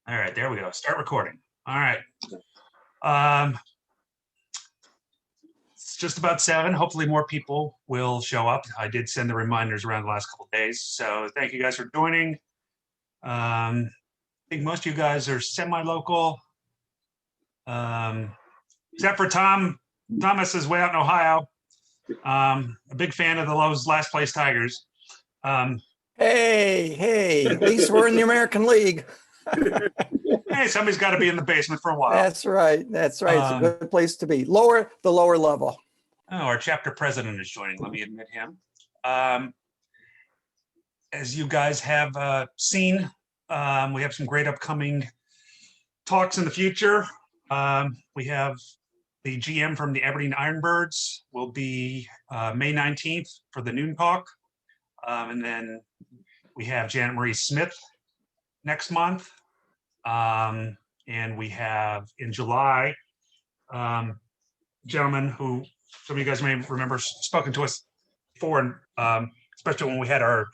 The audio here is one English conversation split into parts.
All right, there we go. Start recording. All right. Um, it's just about 7. Hopefully more people will show up. I did send the reminders around the last couple of days. So thank you guys for joining. I think most of you guys are semi-local. Except for Tom. Thomas is way out in Ohio. A big fan of the Lowe's last place Tigers. Hey, at least we're in the American League. Hey, somebody's got to be in the basement for a while. That's right. It's a good place to be. The lower level. Oh, our chapter president is joining. Let me admit him. As you guys have seen, we have some great upcoming talks in the future. We have the GM from the Aberdeen Ironbirds will be May 19th for the noon talk. And then we have Janet Marie Smith next month. And we have in July, gentleman who some of you guys may remember spoken to us before, and especially when we had our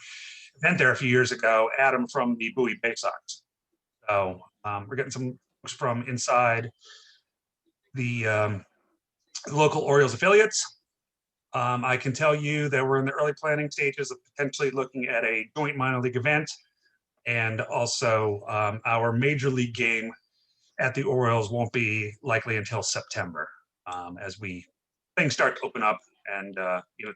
event there a few years ago, Adam from the Bowie Bay Sox. So we're getting some folks from inside the local Orioles affiliates. I can tell you that we're in the early planning stages of potentially looking at a joint minor league event, and also our major league game at the Orioles won't be likely until September, as things start to open up and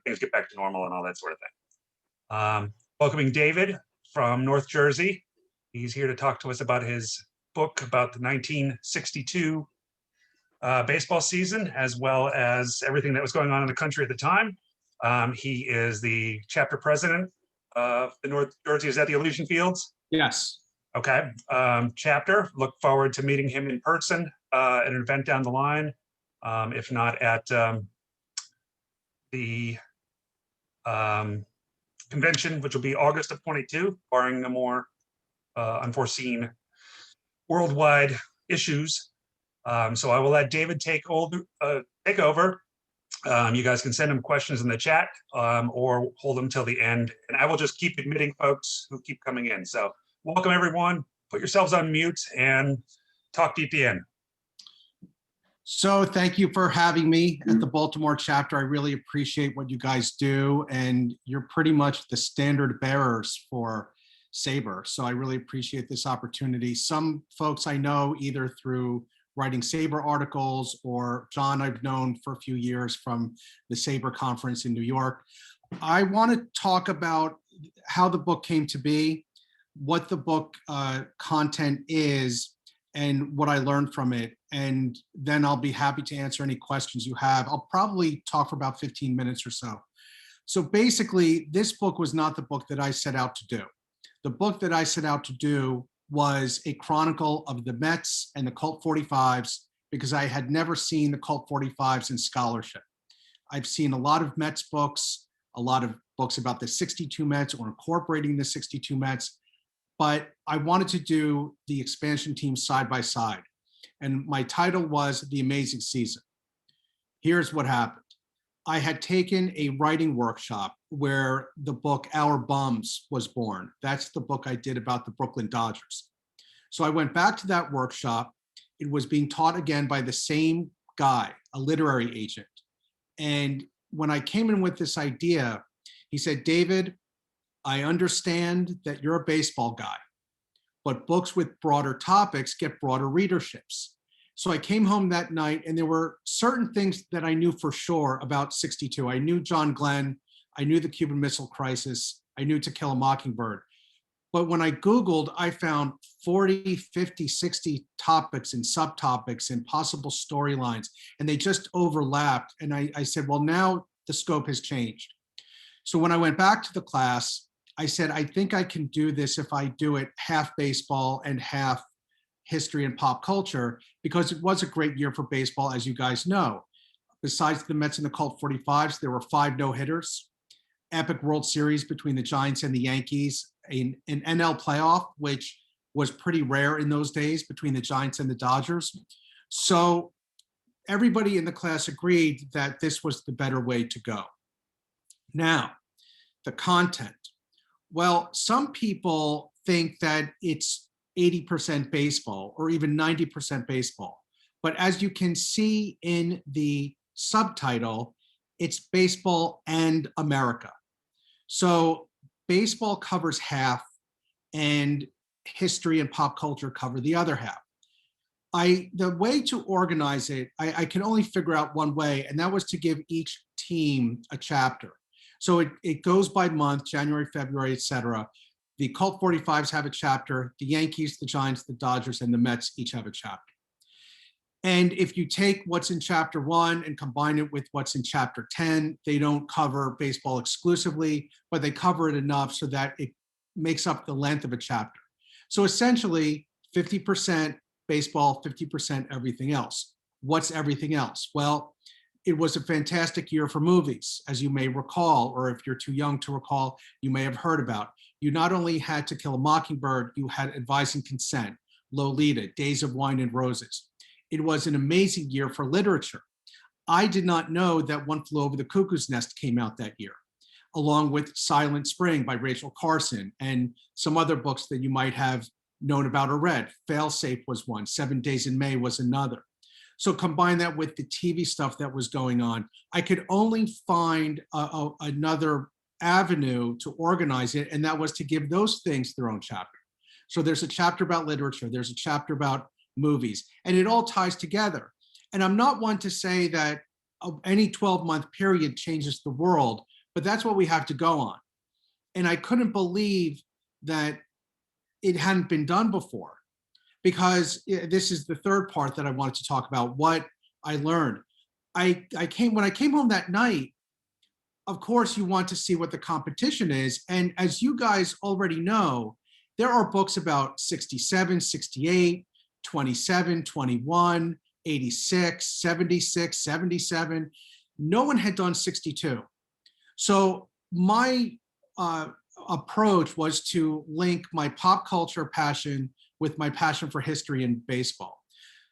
things get back to normal and all that sort of thing. Welcoming David from North Jersey. He's here to talk to us about his book about the 1962 baseball season, as well as everything that was going on in the country at the time. He is the chapter president of the North Jersey. Is that the Elysian Fields? Yes. Okay. Chapter. Look forward to meeting him in person at an event down the line, if not at the convention, which will be August of 22, barring no more unforeseen worldwide issues. So I will let David take over. You guys can send him questions in the chat or hold them till the end. And I will just keep admitting folks who keep coming in. So welcome, everyone. Put yourselves on mute and talk DPN. So thank you for having me at the Baltimore chapter. I really appreciate what you guys do. And you're pretty much the standard bearers for SABR. So I really appreciate this opportunity. Some folks I know either through writing SABR articles, or John I've known for a few years from the SABR conference in New York. I want to talk about how the book came to be, what the book content is, and what I learned from it. And then I'll be happy to answer any questions you have. I'll probably talk for about 15 minutes or so. So basically, this book was not the book that I set out to do. The book that I set out to do was a chronicle of the Mets and the Colt 45s, because I had never seen the Colt 45s in scholarship. I've seen a lot of Mets books, a lot of books about the 62 Mets or incorporating the 62 Mets, but I wanted to do the expansion team side by side. And my title was The Amazing Season. Here's what happened. I had taken a writing workshop where the book Our Bums was born. That's the book I did about the Brooklyn Dodgers. So I went back to that workshop. It was being taught again by the same guy, a literary agent. And when I came in with this idea, he said, David, I understand that you're a baseball guy, but books with broader topics get broader readerships. So I came home that night and there were certain things that I knew for sure about 62. I knew John Glenn, I knew the Cuban Missile Crisis, I knew To Kill a Mockingbird. But when I Googled, I found 40, 50, 60 topics and subtopics and possible storylines, and they just overlapped. And I said, well, now the scope has changed. So when I went back to the class, I said, I think I can do this if I do it half baseball and half history and pop culture, because it was a great year for baseball, as you guys know. Besides the Mets and the Colt 45s, there were 5 no-hitters, epic World Series between the Giants and the Yankees, an NL playoff, which was pretty rare in those days between the Giants and the Dodgers. So everybody in the class agreed that this was the better way to go. Now, the content. Well, some people think that it's 80% baseball or even 90% baseball. But as you can see in the subtitle, it's baseball and America. So baseball covers half and history and pop culture cover the other half. The way to organize it, I can only figure out one way, and that was to give each team a chapter. So it goes by month, January, February, etc. The Colt 45s have a chapter, the Yankees, the Giants, the Dodgers, and the Mets each have a chapter. And if you take what's in chapter 1 and combine it with what's in chapter 10, they don't cover baseball exclusively, but they cover it enough so that it makes up the length of a chapter. So essentially 50% baseball, 50% everything else. What's everything else? Well, it was a fantastic year for movies, as you may recall, or if you're too young to recall, you may have heard about. You not only had To Kill a Mockingbird, you had Advise and Consent, Lolita, Days of Wine and Roses. It was an amazing year for literature. I did not know that One Flew Over the Cuckoo's Nest came out that year, along with Silent Spring by Rachel Carson and some other books that you might have known about or read. Failsafe was one, 7 Days in May was another. So combine that with the TV stuff that was going on, I could only find another avenue to organize it, and that was to give those things their own chapter. So there's a chapter about literature, there's a chapter about movies, and it all ties together. And I'm not one to say that any 12-month period changes the world, but that's what we have to go on. And I couldn't believe that it hadn't been done before, because this is the third part that I wanted to talk about, what I learned. When I came home that night, of course, you want to see what the competition is. And as you guys already know, there are books about 67, 68, 27, 21, 86, 76, 77. No one had done 62. So my approach was to link my pop culture passion with my passion for history and baseball.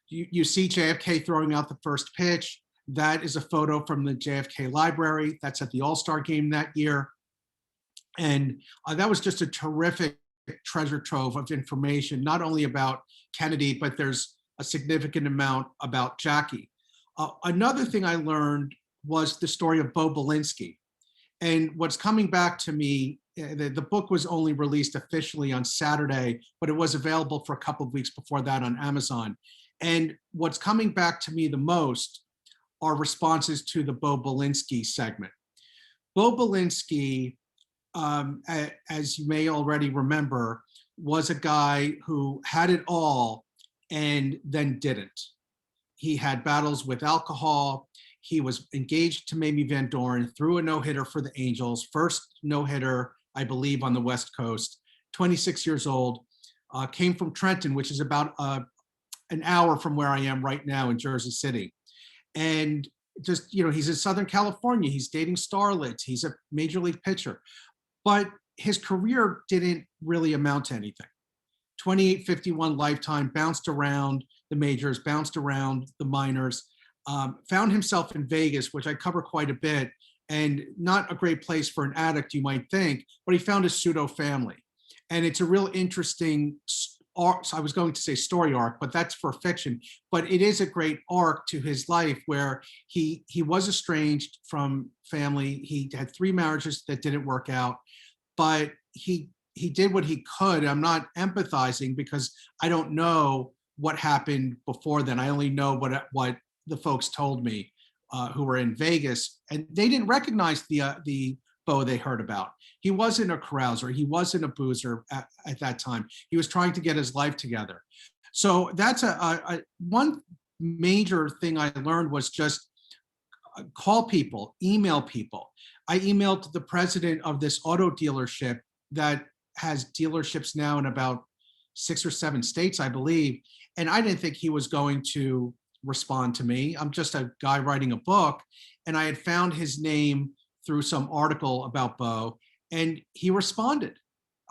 You see JFK throwing out the first pitch. That is a photo from the JFK library. That's at the All-Star game that year. And that was just a terrific treasure trove of information, not only about Kennedy, but there's a significant amount about Jackie. Another thing I learned was the story of Bo Belinsky. And what's coming back to me, the book was only released officially on Saturday, but it was available for a couple of weeks before that on Amazon. And what's coming back to me the most are responses to the Bo Belinsky segment. Bo Belinsky, as you may already remember, was a guy who had it all and then didn't. He had battles with alcohol. He was engaged to Mamie Van Doren, threw a no-hitter for the Angels, first no-hitter, I believe, on the West Coast, 26 years old, came from Trenton, which is about an hour from where I am right now in Jersey City. And just, he's in Southern California, he's dating starlets, he's a major league pitcher, but his career didn't really amount to anything. 28-51 lifetime, bounced around the majors, bounced around the minors, found himself in Vegas, which I cover quite a bit, and not a great place for an addict, you might think, but he found a pseudo family. And it's a real interesting arc. So I was going to say story arc, but that's for fiction. But it is a great arc to his life where he was estranged from family. He had 3 marriages that didn't work out, but he did what he could. I'm not empathizing because I don't know what happened before then. I only know what the folks told me who were in Vegas, and they didn't recognize the Bo they heard about. He wasn't a carouser. He wasn't a boozer at that time. He was trying to get his life together. So that's one major thing I learned was just call people, email people. I emailed the president of this auto dealership that has dealerships now in about 6 or 7 states, I believe. And I didn't think he was going to respond to me. I'm just a guy writing a book. And I had found his name through some article about Bo, and he responded.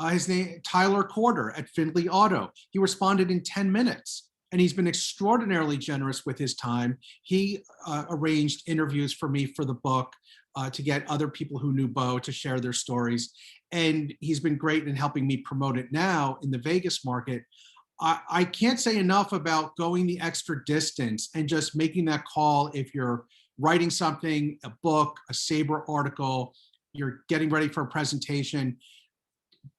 His name, Tyler Corder at Findlay Auto. He responded in 10 minutes. And he's been extraordinarily generous with his time. He arranged interviews for me for the book to get other people who knew Bo to share their stories. And he's been great in helping me promote it now in the Vegas market. I can't say enough about going the extra distance and just making that call if you're writing something, a book, a SABR article, you're getting ready for a presentation.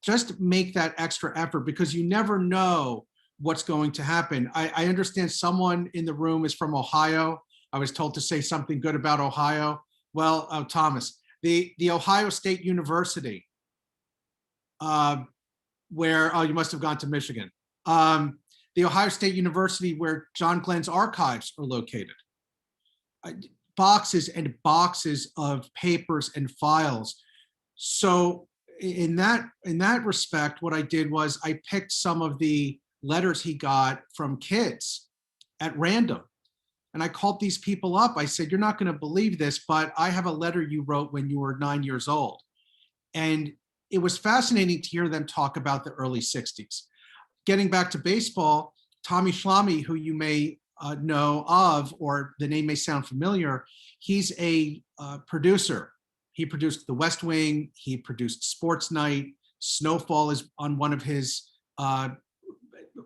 Just make that extra effort because you never know what's going to happen. I understand someone in the room is from Ohio. I was told to say something good about Ohio. Well, Thomas, the Ohio State University, where, oh, you must have gone to Michigan. The Ohio State University where John Glenn's archives are located. Boxes and boxes of papers and files. So in that respect, what I did was I picked some of the letters he got from kids at random. And I called these people up. I said, you're not going to believe this, but I have a letter you wrote when you were 9 years old. And it was fascinating to hear them talk about the early 60s. Getting back to baseball, Tommy Schlamme, who you may know of, or the name may sound familiar, he's a producer. He produced The West Wing, he produced Sports Night, Snowfall is on one of his,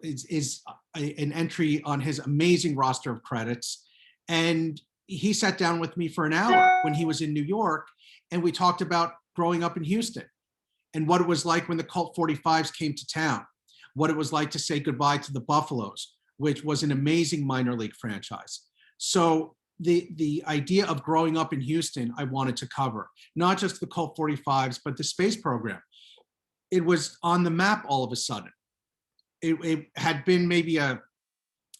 is an entry on his amazing roster of credits. And he sat down with me for an hour when he was in New York, and we talked about growing up in Houston and what it was like when the Colt 45s came to town, what it was like to say goodbye to the Buffaloes, which was an amazing minor league franchise. So the idea of growing up in Houston, I wanted to cover, not just the Colt 45s, but the space program. It was on the map all of a sudden. It had been maybe a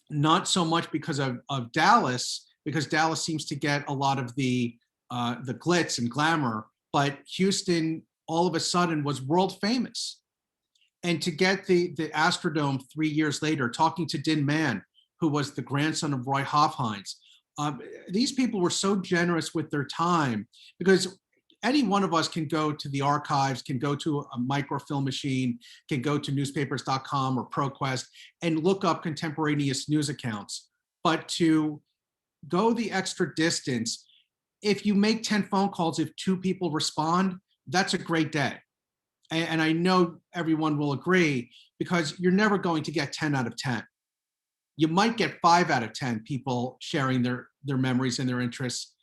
not so much because of Dallas, because Dallas seems to get a lot of the glitz and glamour, but Houston all of a sudden was world famous. And to get the Astrodome 3 years later, talking to Din Man, who was the grandson of Roy Hofheinz, these people were so generous with their time, because any one of us can go to the archives, can go to a microfilm machine, can go to newspapers.com or ProQuest and look up contemporaneous news accounts. But to go the extra distance, if you make 10 phone calls, if 2 people respond, that's a great day. And I know everyone will agree, because you're never going to get 10 out of 10. You might get 5 out of 10 people sharing their memories and their interests.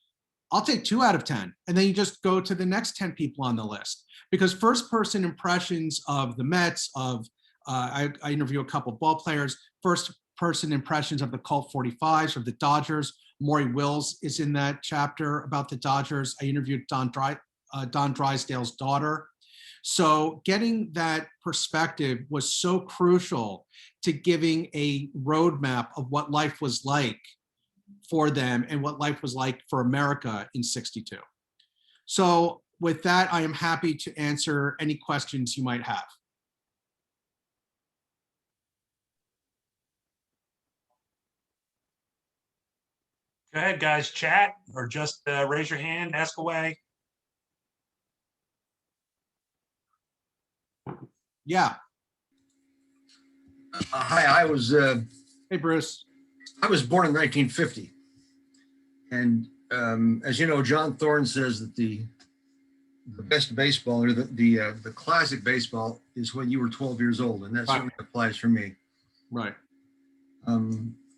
I'll take 2 out of 10. And then you just go to the next 10 people on the list. Because first person impressions of the Mets, I interview a couple of ball players, first person impressions of the Colt 45s, of the Dodgers. Maury Wills is in that chapter about the Dodgers. I interviewed Don Drysdale's daughter. So getting that perspective was so crucial to giving a roadmap of what life was like for them and what life was like for America in '62. So with that, I am happy to answer any questions you might have. Go ahead, guys, chat or just raise your hand, ask away. Yeah. Hi, Hey, Bruce. I was born in 1950, and as you know, John Thorne says that the best baseball, or the classic baseball, is when you were 12 years old, and that certainly applies for me. Right.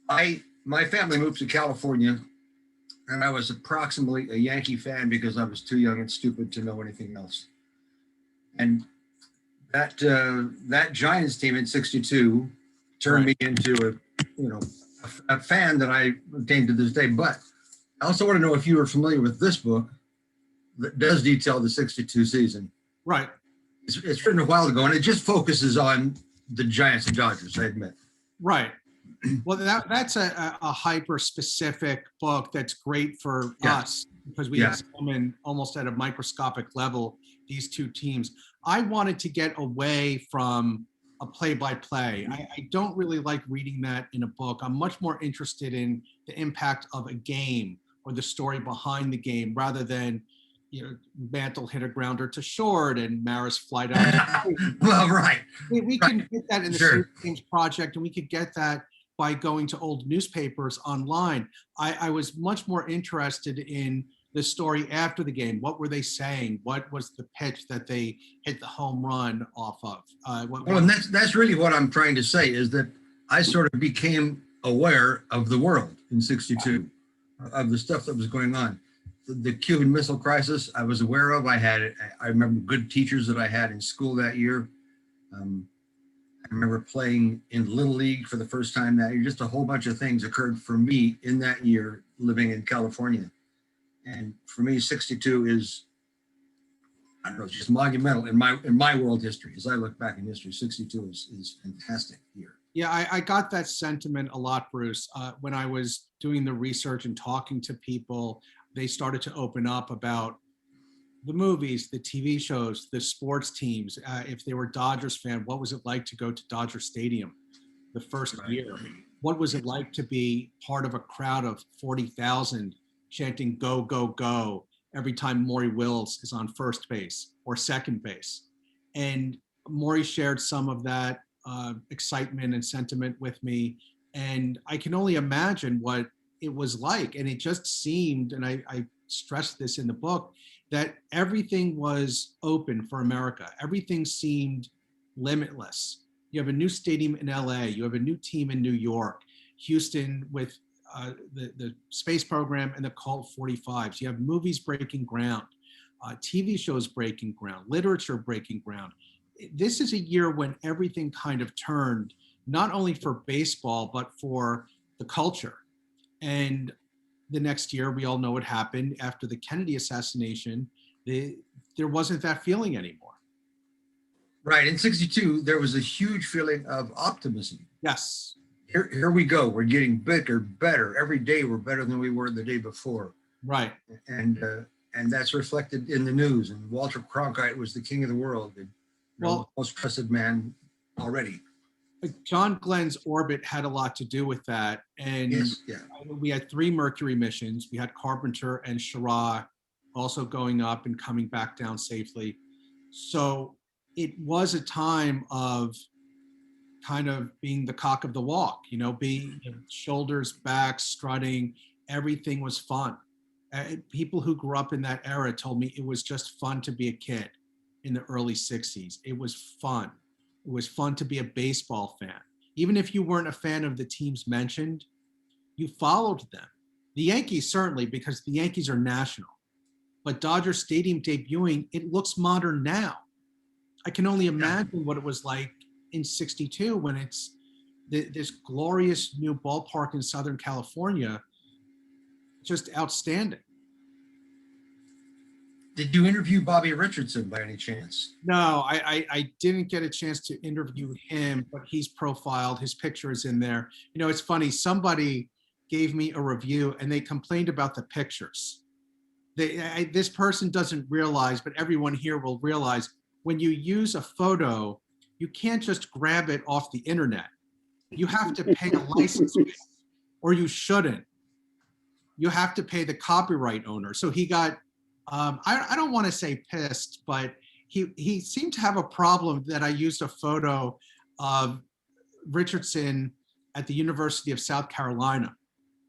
My family moved to California, and I was approximately a Yankee fan because I was too young and stupid to know anything else. And that Giants team in '62 turned me into a fan that I retain to this day. But I also want to know if you are familiar with this book that does detail the '62 season. Right. It's written a while ago, and it just focuses on the Giants and Dodgers, I admit. Right. Well, that's a hyper-specific book that's great for us, because we examine almost at a microscopic level these two teams. I wanted to get away from a play-by-play. I don't really like reading that in a book. I'm much more interested in the impact of a game or the story behind the game, rather than, Mantle hit a grounder to short and Maris flight out. Well, right. We can get that in the Save Games Project, and we could get that by going to old newspapers online. I was much more interested in the story after the game. What were they saying? What was the pitch that they hit the home run off of? Well, and that's really what I'm trying to say, is that I sort of became aware of the world in 62, of the stuff that was going on. The Cuban Missile Crisis I was aware of. I remember good teachers that I had in school that year. I remember playing in Little League for the first time that year. Just a whole bunch of things occurred for me in that year living in California. And for me, 62 is, I don't know, it's just monumental in my world history. As I look back in history, 62 is fantastic year. Yeah, I got that sentiment a lot, Bruce. When I was doing the research and talking to people, they started to open up about the movies, the TV shows, the sports teams. If they were Dodgers fan, what was it like to go to Dodger Stadium the first year? What was it like to be part of a crowd of 40,000 chanting "Go, go, go" every time Maury Wills is on first base or second base? And Maury shared some of that excitement and sentiment with me. And I can only imagine what it was like. And it just seemed, and I stressed this in the book, that everything was open for America. Everything seemed limitless. You have a new stadium in LA. You have a new team in New York. Houston with the space program and the Colt 45s. You have movies breaking ground, TV shows breaking ground, literature breaking ground. This is a year when everything kind of turned, not only for baseball, but for the culture. And the next year, we all know what happened after the Kennedy assassination. There wasn't that feeling anymore. Right. In 62, there was a huge feeling of optimism. Yes. Here we go. We're getting bigger, better. Every day we're better than we were the day before. Right. And that's reflected in the news. And Walter Cronkite was the king of the world. The most trusted man already. John Glenn's orbit had a lot to do with that. And yes, yeah. We had 3 Mercury missions. We had Carpenter and Schirra also going up and coming back down safely. So it was a time of kind of being the cock of the walk, being shoulders back, strutting. Everything was fun. People who grew up in that era told me it was just fun to be a kid in the early 60s. It was fun. It was fun to be a baseball fan. Even if you weren't a fan of the teams mentioned, you followed them. The Yankees certainly, because the Yankees are national. But Dodger Stadium debuting, it looks modern now. I can only imagine what it was like in 62 when it's this glorious new ballpark in Southern California. Just outstanding. Did you interview Bobby Richardson by any chance? No, I didn't get a chance to interview him, but he's profiled. His picture is in there. It's funny. Somebody gave me a review and they complained about the pictures. This person doesn't realize, but everyone here will realize, when you use a photo, you can't just grab it off the internet. You have to pay a license fee, or you shouldn't. You have to pay the copyright owner. So he got, I don't want to say pissed, but he seemed to have a problem that I used a photo of Richardson at the University of South Carolina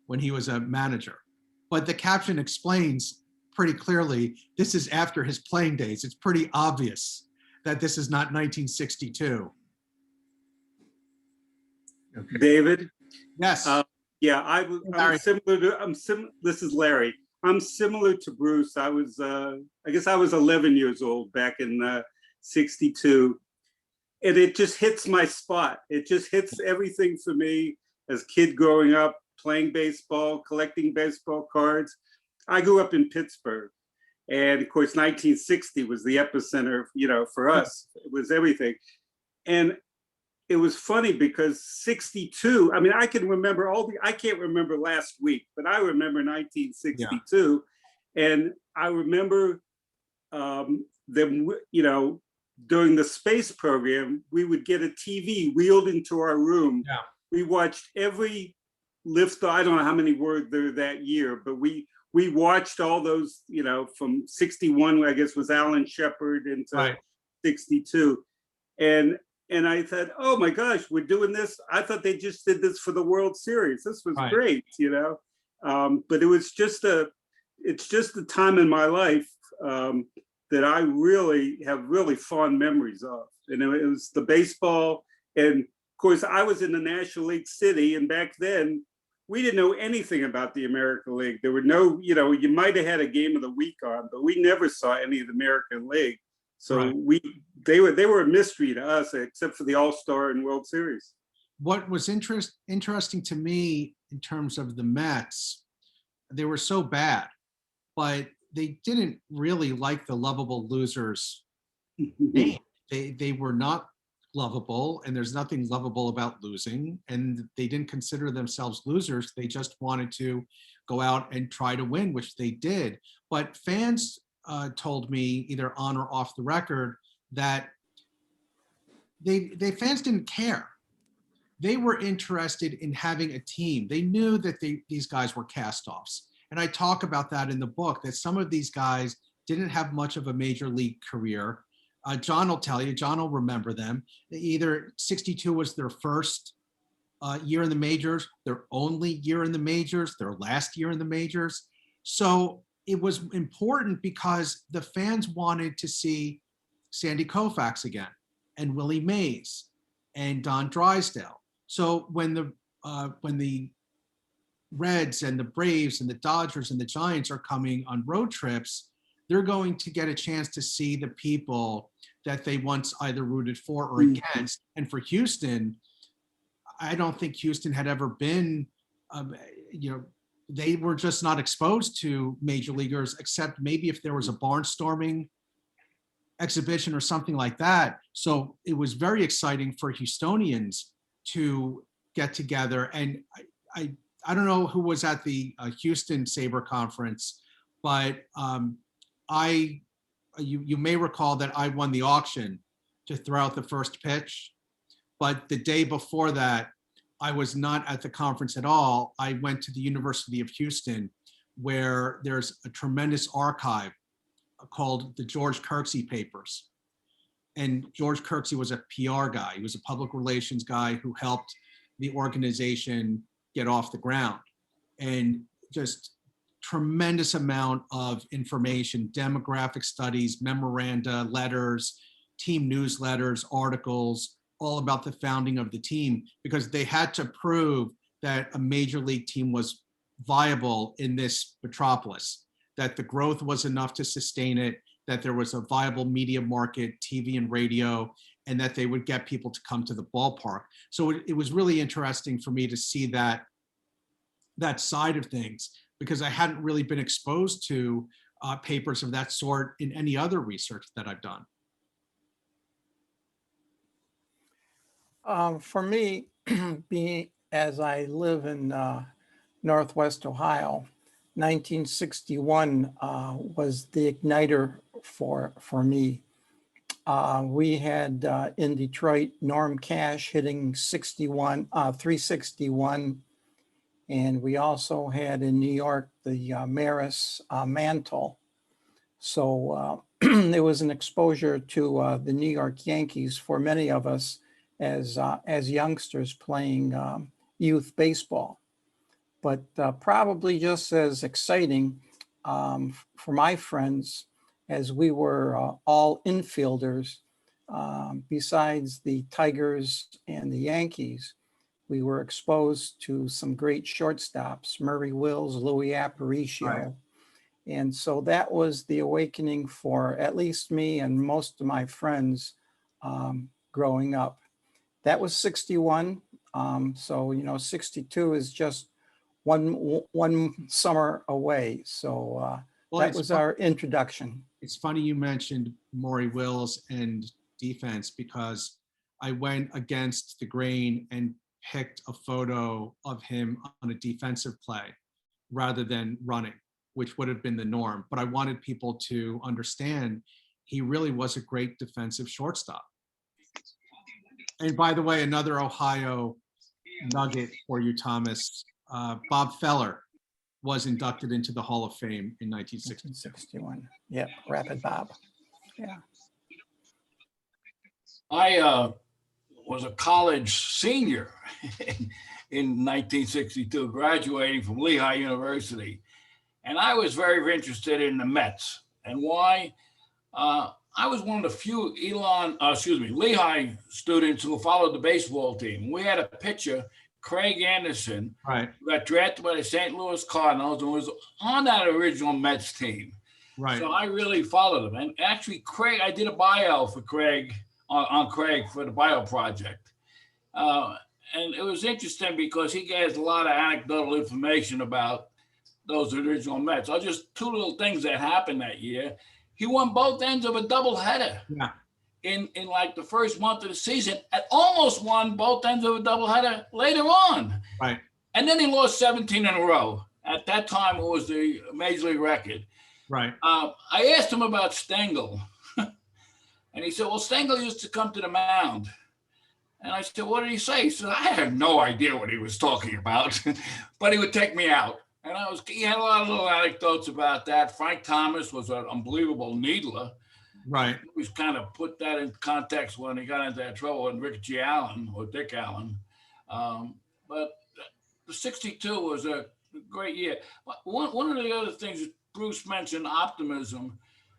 when he was a manager. But the caption explains pretty clearly, this is after his playing days. It's pretty obvious that this is not 1962. Okay. David? Yes. Yeah, I'm similar to, this is Larry. I'm similar to Bruce. I guess I was 11 years old back in 62. And it just hits my spot. It just hits everything for me as a kid growing up, playing baseball, collecting baseball cards. I grew up in Pittsburgh. And of course, 1960 was the epicenter, for us. It was everything. And it was funny because 62, I can remember I can't remember last week, but I remember 1962. Yeah. And I remember them, during the space program, we would get a TV wheeled into our room. Yeah. We watched every lift, I don't know how many were there that year, but we watched all those, from 61, I guess was Alan Shepard, into 62. And I thought, oh my gosh, we're doing this. I thought they just did this for the World Series. This was great, But it was just it's just the time in my life that I really have really fond memories of. And it was the baseball. And of course, I was in the National League city. And back then, we didn't know anything about the American League. There were no, you might have had a game of the week on, but we never saw any of the American League. So Right. they were a mystery to us, except for the All-Star and World Series. What was interesting to me in terms of the Mets, they were so bad, but they didn't really like the lovable losers name. They were not lovable, and there's nothing lovable about losing, and they didn't consider themselves losers. They just wanted to go out and try to win, which they did. But fans told me, either on or off the record, that they fans didn't care. They were interested in having a team. They knew that these guys were cast-offs. And I talk about that in the book, that some of these guys didn't have much of a major league career. John will tell you, John will remember them. Either 62 was their first year in the majors, their only year in the majors, their last year in the majors. So it was important because the fans wanted to see Sandy Koufax again, and Willie Mays, and Don Drysdale. So when the Reds and the Braves and the Dodgers and the Giants are coming on road trips, they're going to get a chance to see the people that they once either rooted for or against. And for Houston, I don't think Houston had ever been, they were just not exposed to major leaguers, except maybe if there was a barnstorming exhibition or something like that. So it was very exciting for Houstonians to get together. And I don't know who was at the Houston SABR conference, but you may recall that I won the auction to throw out the first pitch. But the day before that, I was not at the conference at all. I went to the University of Houston, where there's a tremendous archive called the George Kirksey Papers. And George Kirksey was a PR guy. He was a public relations guy who helped the organization get off the ground. And just tremendous amount of information, demographic studies, memoranda, letters, team newsletters, articles, all about the founding of the team, because they had to prove that a major league team was viable in this metropolis, that the growth was enough to sustain it, that there was a viable media market, TV and radio, and that they would get people to come to the ballpark. So it was really interesting for me to see that side of things, because I hadn't really been exposed to papers of that sort in any other research that I've done. For me, being as I live in Northwest Ohio, 1961 was the igniter for me. We had in Detroit Norm Cash hitting 361, and we also had in New York the Maris Mantle. So it was an exposure to the New York Yankees for many of us as youngsters playing youth baseball. But probably just as exciting for my friends, as we were all infielders, besides the Tigers and the Yankees, we were exposed to some great shortstops, Murray Wills, Louis Aparicio. Right. And so that was the awakening for at least me and most of my friends growing up. That was 61. So, 62 is just one summer away. So that was our introduction. It's funny you mentioned Maury Wills and defense, because I went against the grain and picked a photo of him on a defensive play rather than running, which would have been the norm. But I wanted people to understand he really was a great defensive shortstop. And by the way, another Ohio nugget for you, Thomas. Bob Feller was inducted into the Hall of Fame in 1961. Yeah, Rapid Bob. Yeah. I was a college senior in 1962, graduating from Lehigh University. And I was very, very interested in the Mets. And why? I was one of the few Lehigh students who followed the baseball team. We had a pitcher, Craig Anderson, Right, who got drafted by the St. Louis Cardinals and was on that original Mets team. right. So I really followed him. And actually, Craig, I did a bio for Craig on Craig for the bio project. And it was interesting because he gave a lot of anecdotal information about those original Mets. Just two little things that happened that year. He won both ends of a doubleheader. Yeah. In like the first month of the season, and almost won both ends of a doubleheader later on. Right. And then he lost 17 in a row. At that time, it was the major league record. Right. I asked him about Stengel. And he said, well, Stengel used to come to the mound. And I said, what did he say? He said, I had no idea what he was talking about, but he would take me out. And he had a lot of little anecdotes about that. Frank Thomas was an unbelievable needler. Right. We kind of put that in context when he got into that trouble with Ricky Allen or Dick Allen. But the 62 was a great year. One of the other things Bruce mentioned, optimism.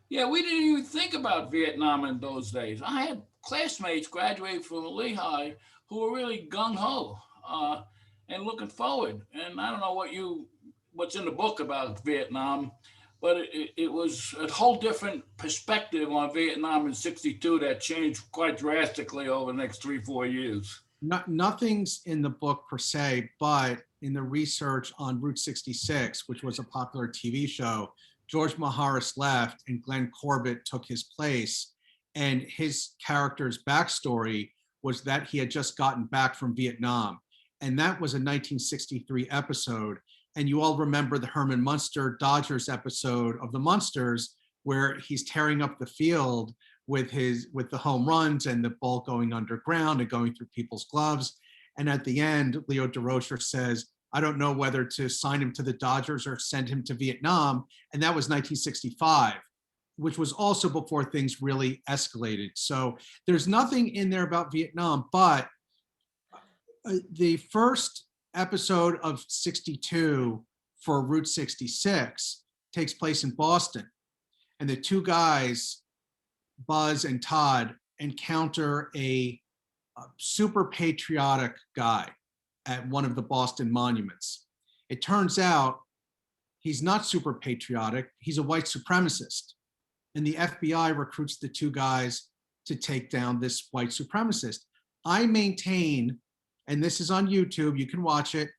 Yeah, we didn't even think about Vietnam in those days. I had classmates graduate from Lehigh who were really gung-ho and looking forward. And I don't know what's in the book about Vietnam, but it was a whole different perspective on Vietnam in 62 that changed quite drastically over the next 3-4 years. Nothing's in the book per se, but in the research on Route 66, which was a popular TV show, George Maharis left and Glenn Corbett took his place. And his character's backstory was that he had just gotten back from Vietnam. And that was a 1963 episode. And you all remember the Herman Munster Dodgers episode of the Munsters, where he's tearing up the field with the home runs and the ball going underground and going through people's gloves. And at the end, Leo DeRocher says, I don't know whether to sign him to the Dodgers or send him to Vietnam. And that was 1965, which was also before things really escalated. So there's nothing in there about Vietnam, but the first episode of 62 for Route 66 takes place in Boston. And the two guys, Buzz and Todd, encounter a super patriotic guy at one of the Boston monuments. It turns out he's not super patriotic, he's a white supremacist. And the FBI recruits the two guys to take down this white supremacist. I maintain, and this is on YouTube, you can watch it,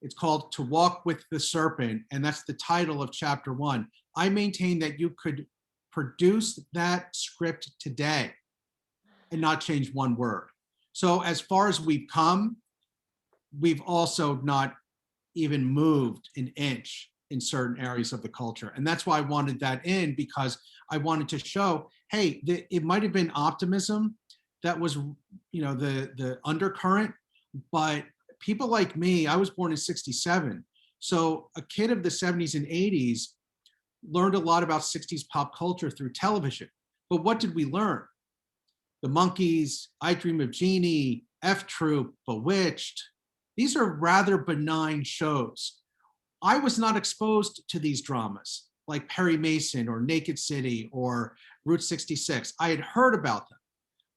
it's called To Walk with the Serpent, and that's the title of chapter 1. I maintain that you could produce that script today and not change one word. So as far as we've come, we've also not even moved an inch in certain areas of the culture. And that's why I wanted that in, because I wanted to show, hey, it might have been optimism that was, the undercurrent, but people like me, I was born in 67. So a kid of the 70s and 80s learned a lot about 60s pop culture through television. But what did we learn? The Monkees, I Dream of Jeannie, F Troop, Bewitched. These are rather benign shows. I was not exposed to these dramas like Perry Mason or Naked City or Route 66. I had heard about them,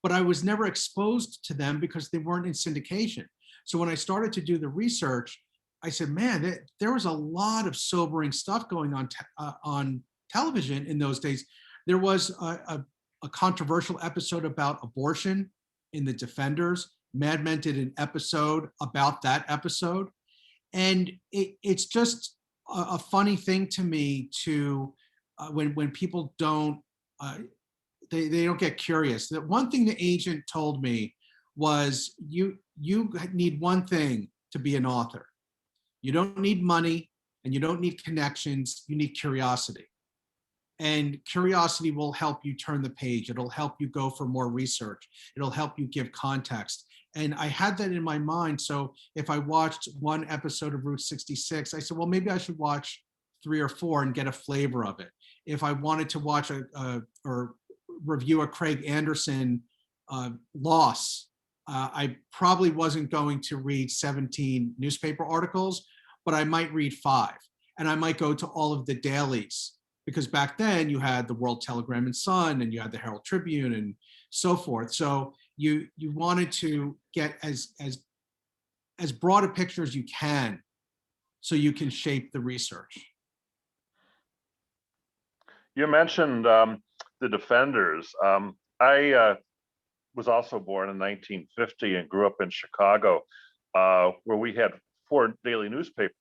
but I was never exposed to them because they weren't in syndication. So when I started to do the research, I said, man, there was a lot of sobering stuff going on television in those days. There was a controversial episode about abortion in The Defenders. Mad Men did an episode about that episode. And it's just a funny thing to me to when people don't, they don't get curious. The one thing the agent told me was you need one thing to be an author. You don't need money and you don't need connections, you need curiosity. And curiosity will help you turn the page. It'll help you go for more research. It'll help you give context. And I had that in my mind. So if I watched one episode of Route 66, I said, well, maybe I should watch 3 or 4 and get a flavor of it. If I wanted to watch or review a Craig Anderson loss, I probably wasn't going to read 17 newspaper articles, but I might read 5. and I might go to all of the dailies, because back then you had the World Telegram and Sun, and you had the Herald Tribune and so forth. So you wanted to get as broad a picture as you can so you can shape the research. You mentioned the Defenders. I was also born in 1950 and grew up in Chicago, where we had 4 daily newspapers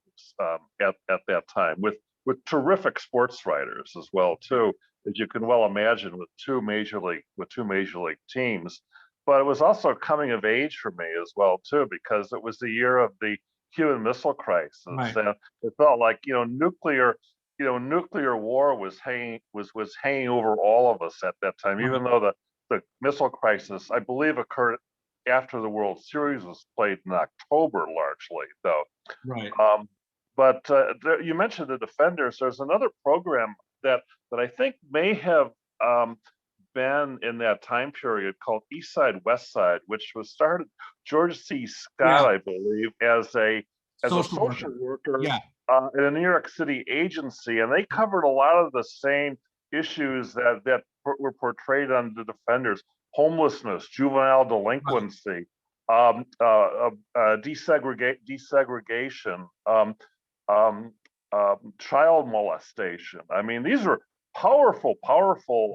at that time, with terrific sports writers as well too, as you can well imagine, with two major league teams. But it was also coming of age for me as well too, because it was the year of the Cuban Missile Crisis, Right. and it felt like nuclear war was hanging over all of us at that time, even though the missile crisis, I believe, occurred after the World Series was played in October, largely though. Right. But you mentioned the Defenders. There's another program that I think may have been in that time period called East Side, West Side, which was started George C. Scott, Yeah. I believe, as a social worker Yeah. in a New York City agency, and they covered a lot of the same issues that were portrayed on the Defenders: homelessness, juvenile delinquency, desegregation, child molestation. I mean, these are powerful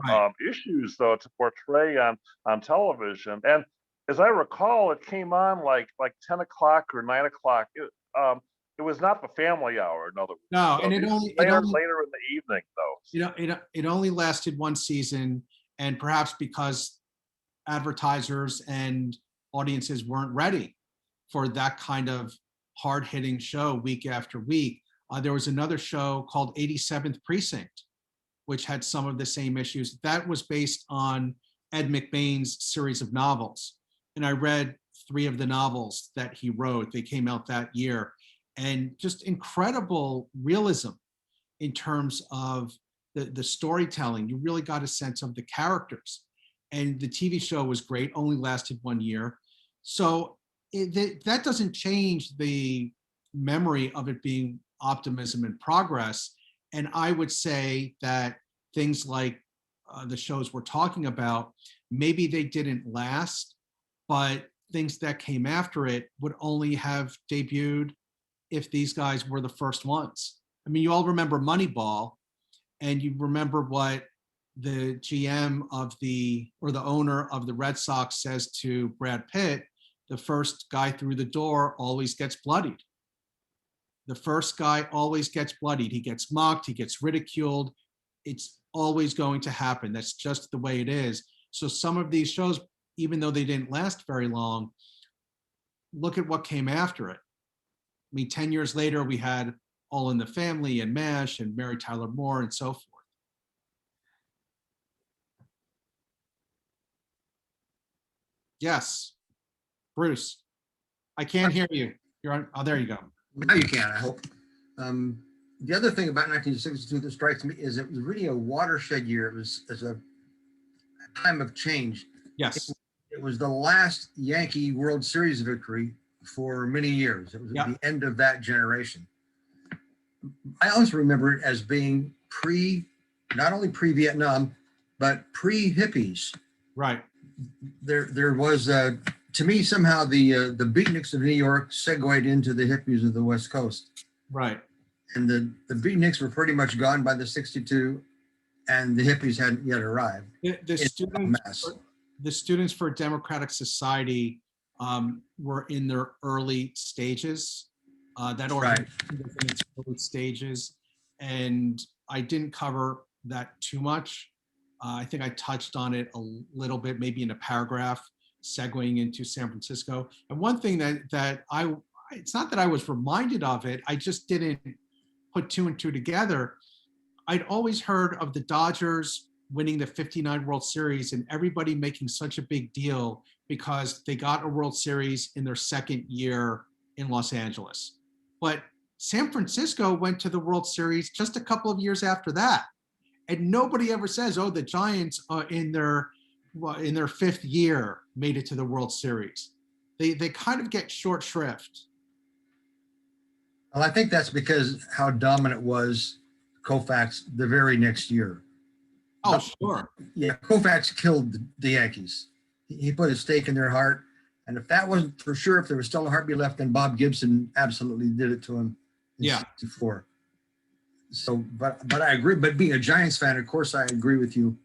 Right. issues, though, to portray on television. And as I recall, it came on like 10 o'clock or 9 o'clock. It was not the family hour, in other words. No, So and later in the evening, though. It only lasted one season, and perhaps because advertisers and audiences weren't ready for that kind of hard-hitting show week after week. There was another show called 87th Precinct, which had some of the same issues. That was based on Ed McBain's series of novels. And I read 3 of the novels that he wrote. They came out that year. And just incredible realism in terms of the storytelling. You really got a sense of the characters. And the TV show was great, only lasted 1 year. So that doesn't change the memory of it being optimism and progress. And I would say that things like the shows we're talking about, maybe they didn't last, but things that came after it would only have debuted if these guys were the first ones. I mean, you all remember Moneyball, and you remember what the GM or the owner of the Red Sox says to Brad Pitt: the first guy through the door always gets bloodied. The first guy always gets bloodied. He gets mocked, he gets ridiculed. It's always going to happen. That's just the way it is. So some of these shows, even though they didn't last very long, look at what came after it. I mean, 10 years later, we had All in the Family and MASH and Mary Tyler Moore and so forth. Yes, Bruce, I can't hear you. You're on. Oh, there you go. Now you can, I hope. The other thing about 1962 that strikes me is it was really a watershed year. It was a time of change. Yes. It was the last Yankee World Series victory for many years. It was Yeah. the end of that generation. I also remember it as being not only pre-Vietnam, but pre-hippies. Right. There was, to me, somehow the beatniks of New York segued into the hippies of the West Coast. Right. And the beatniks were pretty much gone by the 62, and the hippies hadn't yet arrived. The students for Democratic Society were in their early stages. That organization was in its early stages, and I didn't cover that too much. I think I touched on it a little bit, maybe in a paragraph, segueing into San Francisco. And one thing that it's not that I was reminded of it, I just didn't put 2 and 2 together. I'd always heard of the Dodgers winning the '59 World Series and everybody making such a big deal because they got a World Series in their second year in Los Angeles. But San Francisco went to the World Series just a couple of years after that. And nobody ever says, oh, the Giants in their 5th year made it to the World Series. They kind of get short shrift. Well, I think that's because how dominant was Koufax the very next year. Oh, sure. Yeah, Koufax killed the Yankees. He put a stake in their heart. And if that wasn't for sure, if there was still a heartbeat left, then Bob Gibson absolutely did it to him in Yeah. 64. So, but I agree. But being a Giants fan, of course, I agree with you.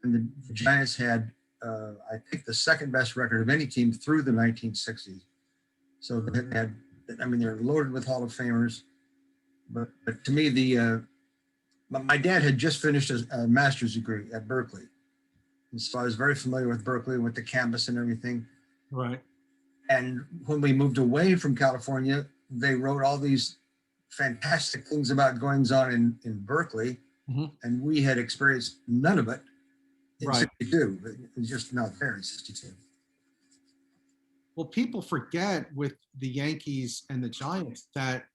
And the Giants had, I think, the second best record of any team through the 1960s. So they had, I mean, they're loaded with Hall of Famers. But to me, my dad had just finished a master's degree at Berkeley. And so I was very familiar with Berkeley, with the campus and everything. Right. And when we moved away from California, they wrote all these fantastic things about goings on in Berkeley. Mhm. And we had experienced none of it in Right. 62. It was just not there in 62. Well, people forget with the Yankees and the Giants that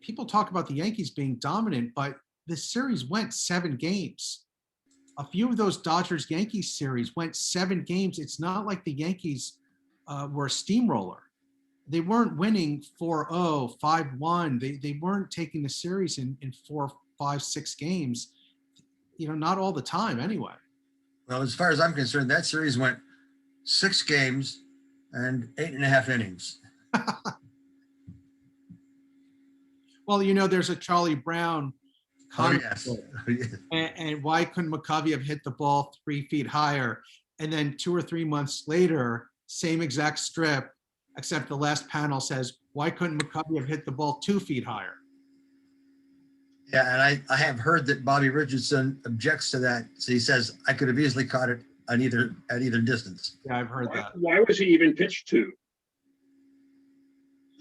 people talk about the Yankees being dominant, but the series went 7 games. A few of those Dodgers-Yankees series went 7 games. It's not like the Yankees were a steamroller. They weren't winning 4-0, 5-1. They weren't taking the series in 4, 5, 6 games. You know, not all the time anyway. Well, as far as I'm concerned, that series went 6 games and 8.5 innings. Well, you know, there's a Charlie Brown Oh, comment. yes. And why couldn't McCovey have hit the ball 3 feet higher? And then 2 or 3 months later, same exact strip, except the last panel says, why couldn't McCovey have hit the ball 2 feet higher? Yeah, and I have heard that Bobby Richardson objects to that. So he says, I could have easily caught it at either distance. Yeah, I've heard that. Why was he even pitched to?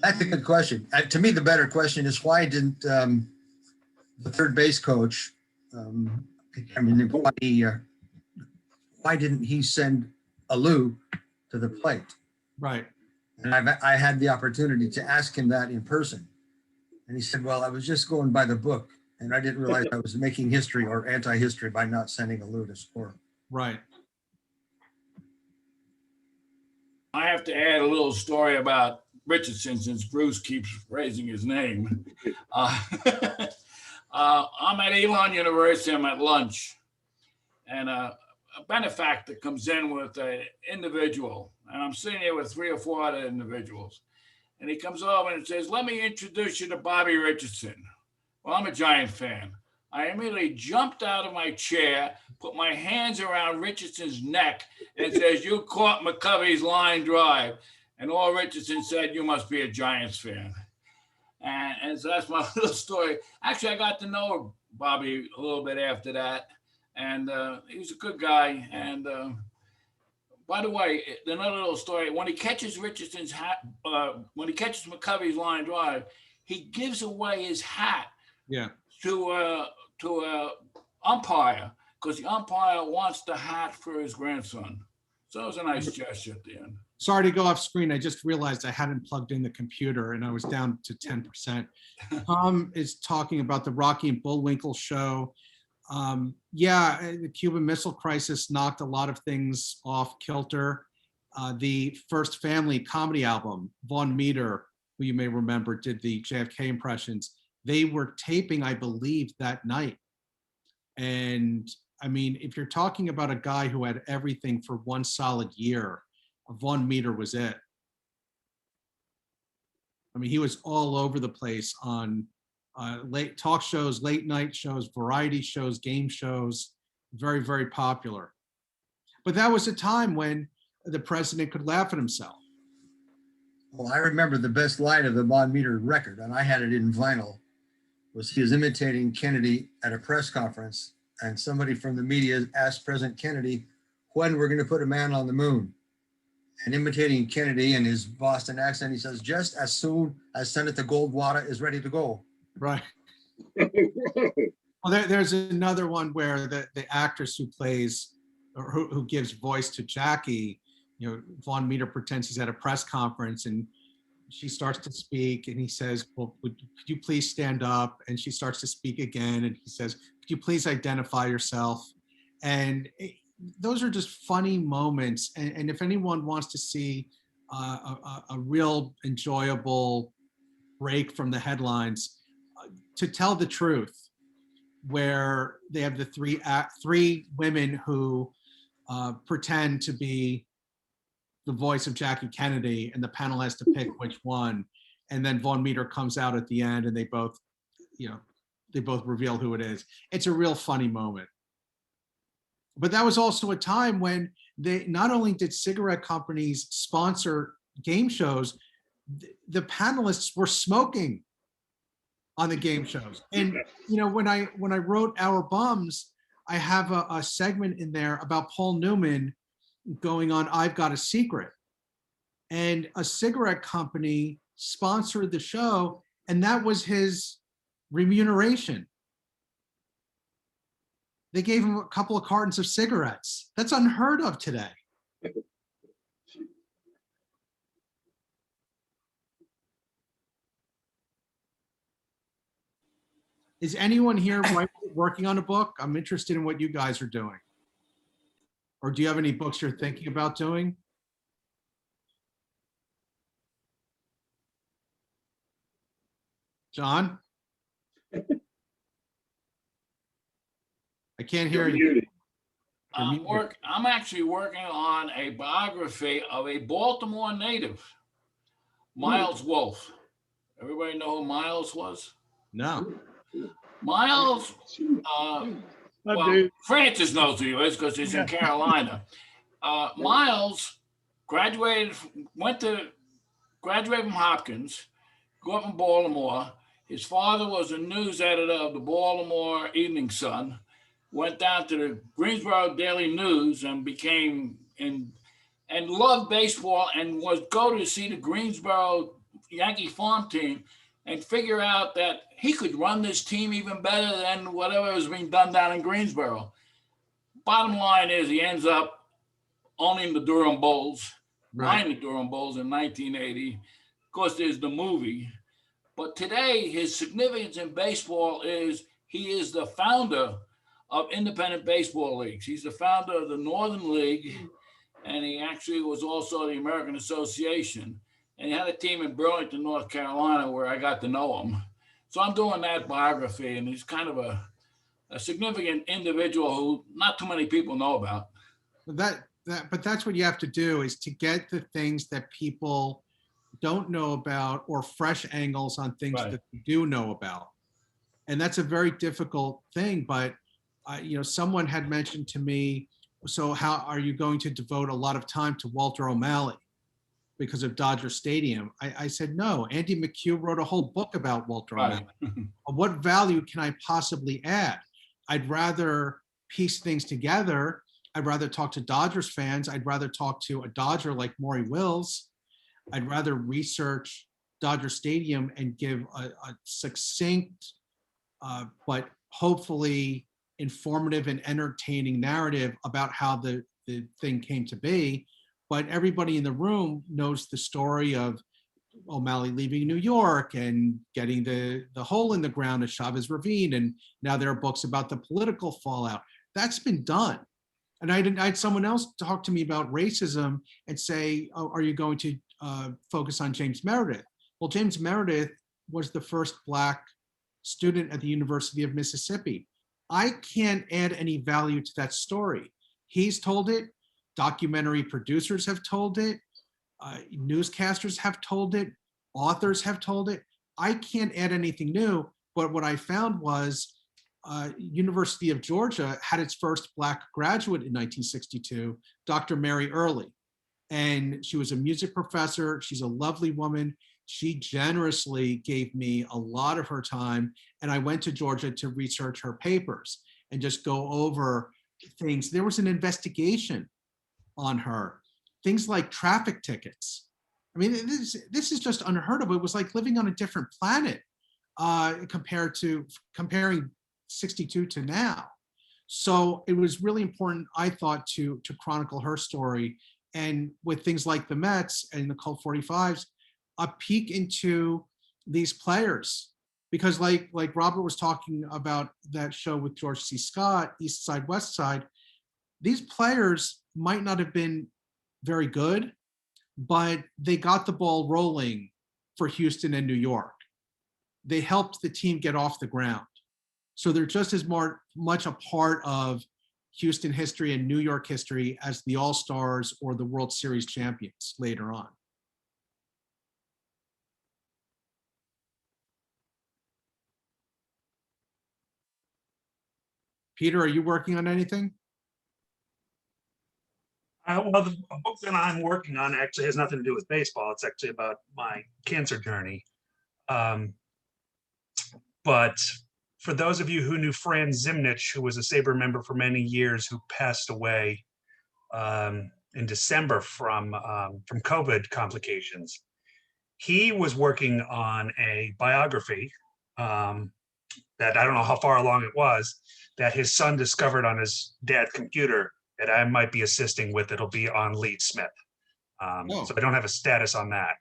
That's a good question. To me, the better question is why didn't the third base coach, why didn't he send Alou to the plate? Right. And I had the opportunity to ask him that in person. And he said, well, I was just going by the book. And I didn't realize I was making history or anti-history by not sending Alou to score. Right. I have to add a little story about Richardson since Bruce keeps raising his name. I'm at Elon University, I'm at lunch, and a benefactor comes in with an individual, and I'm sitting here with 3 or 4 other individuals. And he comes over and says, let me introduce you to Bobby Richardson. Well, I'm a Giant fan. I immediately jumped out of my chair, put my hands around Richardson's neck, and says, you caught McCovey's line drive. And all Richardson said, you must be a Giants fan. And so that's my little story. Actually, I got to know Bobby a little bit after that. And he was a good guy. And by the way, another little story, when he catches Richardson's hat, when he catches McCovey's line drive, he gives away his hat to a umpire because the umpire wants the hat for his grandson. So it was a nice gesture at the end. Sorry to go off screen. I just realized I hadn't plugged in the computer and I was down to 10%. Tom is talking about the Rocky and Bullwinkle show. Yeah, the Cuban Missile Crisis knocked a lot of things off kilter. The First Family comedy album, Vaughn Meter, who you may remember, did the JFK impressions. They were taping, I believe, that night. And I mean, if you're talking about a guy who had everything for one solid year, Vaughn Meter was it. I mean, he was all over the place on late talk shows, late night shows, variety shows, game shows, very, very popular. But that was a time when the president could laugh at himself. Well, I remember the best line of the Von Meter record, and I had it in vinyl, was he was imitating Kennedy at a press conference, and somebody from the media asked President Kennedy when we're going to put a man on the moon. And imitating Kennedy in his Boston accent, he says, just as soon as Senator Goldwater is ready to go. Right. Well, there's another one where the actress who plays, or who gives voice to Jackie, you know, Vaughn Meter pretends he's at a press conference and she starts to speak and he says, well, could you please stand up? And she starts to speak again and he says, could you please identify yourself? And those are just funny moments. And if anyone wants to see a real enjoyable break from the headlines to tell the truth, where they have the three women who pretend to be the voice of Jackie Kennedy, and the panel has to pick which one. And then Von Meter comes out at the end, and they both reveal who it is. It's a real funny moment. But that was also a time when they not only did cigarette companies sponsor game shows, the panelists were smoking on the game shows. And when I wrote Our Bums, I have a segment in there about Paul Newman going on I've Got a Secret. And a cigarette company sponsored the show, and that was his remuneration. They gave him a couple of cartons of cigarettes. That's unheard of today. Is anyone here working on a book? I'm interested in what you guys are doing. Or do you have any books you're thinking about doing? John? I can't hear you. I'm actually working on a biography of a Baltimore native, Miles Wolfe. Everybody know who Miles was? No. Miles, Francis knows who he is because he's in Carolina. Miles graduated from Hopkins, grew up in Baltimore. His father was a news editor of the Baltimore Evening Sun, went down to the Greensboro Daily News and loved baseball and go to see the Greensboro Yankee farm team and figure out that he could run this team even better than whatever was being done down in Greensboro. Bottom line is he ends up owning the Durham Bulls, buying the Durham Bulls in 1980. Of course, there's the movie. But today, his significance in baseball is he is the founder of independent baseball leagues. He's the founder of the Northern League, and he actually was also the American Association. And he had a team in Burlington, North Carolina, where I got to know him. So I'm doing that biography, and he's kind of a significant individual who not too many people know about. But that's what you have to do, is to get the things that people don't know about, or fresh angles on things that you do know about. And that's a very difficult thing. But someone had mentioned to me, so how are you going to devote a lot of time to Walter O'Malley because of Dodger Stadium? I said, no, Andy McHugh wrote a whole book about Walter O'Malley. What value can I possibly add? I'd rather piece things together. I'd rather talk to Dodgers fans. I'd rather talk to a Dodger like Maury Wills. I'd rather research Dodger Stadium and give a succinct, but hopefully informative and entertaining narrative about how the thing came to be. But everybody in the room knows the story of O'Malley leaving New York and getting the hole in the ground at Chavez Ravine. And now there are books about the political fallout. That's been done. And I had someone else talk to me about racism and say, oh, are you going to focus on James Meredith? Well, James Meredith was the first Black student at the University of Mississippi. I can't add any value to that story. He's told it. Documentary producers have told it. Newscasters have told it. Authors have told it. I can't add anything new. But what I found was University of Georgia had its first Black graduate in 1962, Dr. Mary Early. And she was a music professor. She's a lovely woman. She generously gave me a lot of her time. And I went to Georgia to research her papers and just go over things. There was an investigation on her, things like traffic tickets. I mean, this is just unheard of. It was like living on a different planet comparing 62 to now. So it was really important, I thought, to chronicle her story. And with things like the Mets and the Colt 45s, a peek into these players. Because like Robert was talking about that show with George C. Scott, East Side, West Side, these players might not have been very good, but they got the ball rolling for Houston and New York. they helped the team get off the ground. So they're just as much a part of Houston history and New York history as the All-Stars or the World Series champions later on. Peter, are you working on anything? Well, the book that I'm working on actually has nothing to do with baseball. It's actually about my cancer journey. But for those of you who knew Fran Zimnich, who was a SABR member for many years, who passed away in December from COVID complications, he was working on a biography that I don't know how far along it was, that his son discovered on his dad's computer that I might be assisting with. It'll be on Lee Smith. So I don't have a status on that,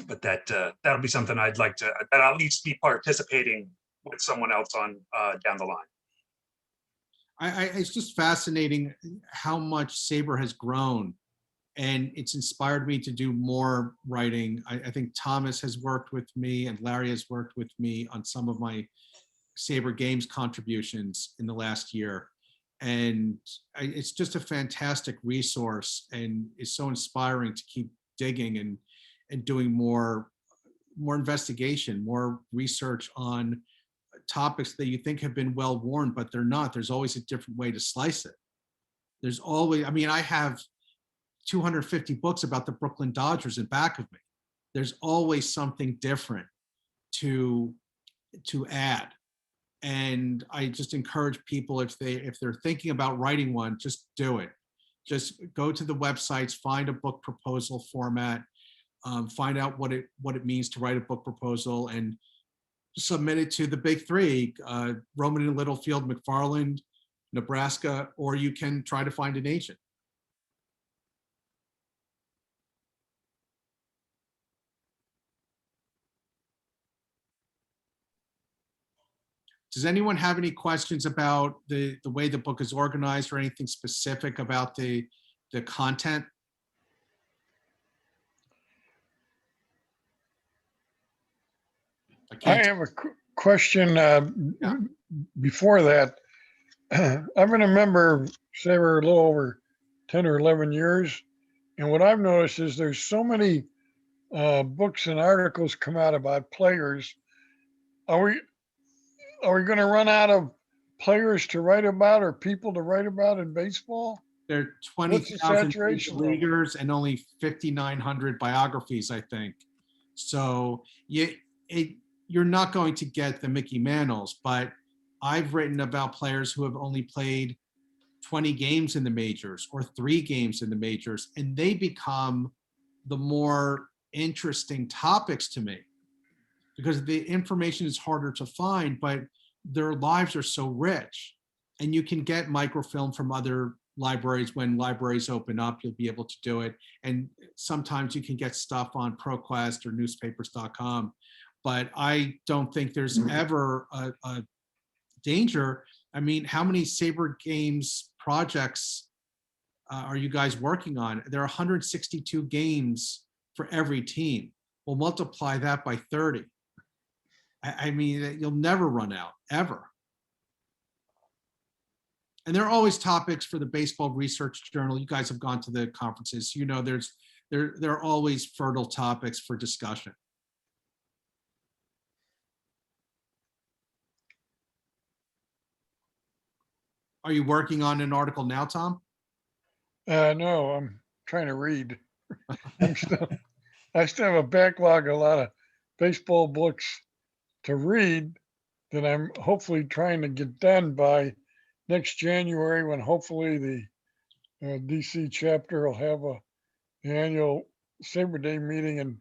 but that'll be something I'd like to, that I'll at least be participating with someone else on down the line. It's just fascinating how much SABR has grown, and it's inspired me to do more writing. I think Thomas has worked with me and Larry has worked with me on some of my SABR Games contributions in the last year. And it's just a fantastic resource, and it's so inspiring to keep digging and doing more investigation, more research on topics that you think have been well worn, but they're not. There's always a different way to slice it. There's always, I mean, I have 250 books about the Brooklyn Dodgers in back of me. There's always something different to add. And I just encourage people, if they're thinking about writing one, just do it. Just go to the websites, find a book proposal format, find out what it means to write a book proposal, and submit it to the big three, Roman and Littlefield, McFarland, Nebraska, or you can try to find an agent. Does anyone have any questions about the way the book is organized or anything specific about the content? I have a question before that. I've been a member of SABR a little over 10 or 11 years. And what I've noticed is there's so many books and articles come out about players. Are we going to run out of players to write about or people to write about in basable? There are What's the 20,000 saturation level? leaguers and only 5,900 biographies, I think. So you're not going to get the Mickey Mantles, but I've written about players who have only played 20 games in the majors or 3 games in the majors, and they become the more interesting topics to me because the information is harder to find, but their lives are so rich. And you can get microfilm from other libraries. When libraries open up, you'll be able to do it. And sometimes you can get stuff on ProQuest or newspapers.com. But I don't think there's ever a danger. I mean, how many SABR Games projects are you guys working on? There are 162 games for every team. We'll multiply that by 30. I mean, you'll never run out, ever. And there are always topics for the Baseball Research Journal. You guys have gone to the conferences. You know, there are always fertile topics for discussion. Are you working on an article now, Tom? No, I'm trying to read. I still have a backlog, a lot of baseball books to read that I'm hopefully trying to get done by next January, when hopefully the DC chapter will have the annual SABR Day meeting and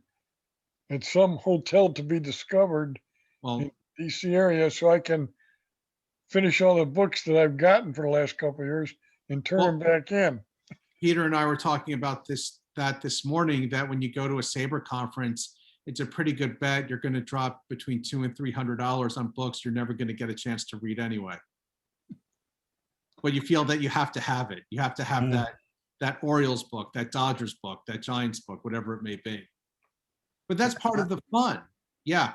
at some hotel to be discovered in the DC area, so I can finish all the books that I've gotten for the last couple of years and turn them back in. Peter and I were talking about this morning, that when you go to a SABR conference, it's a pretty good bet you're going to drop between $200 and $300 on books you're never going to get a chance to read anyway. But you feel that you have to have it. You have to have that Orioles book, that Dodgers book, that Giants book, whatever it may be. But that's part of the fun. Yeah.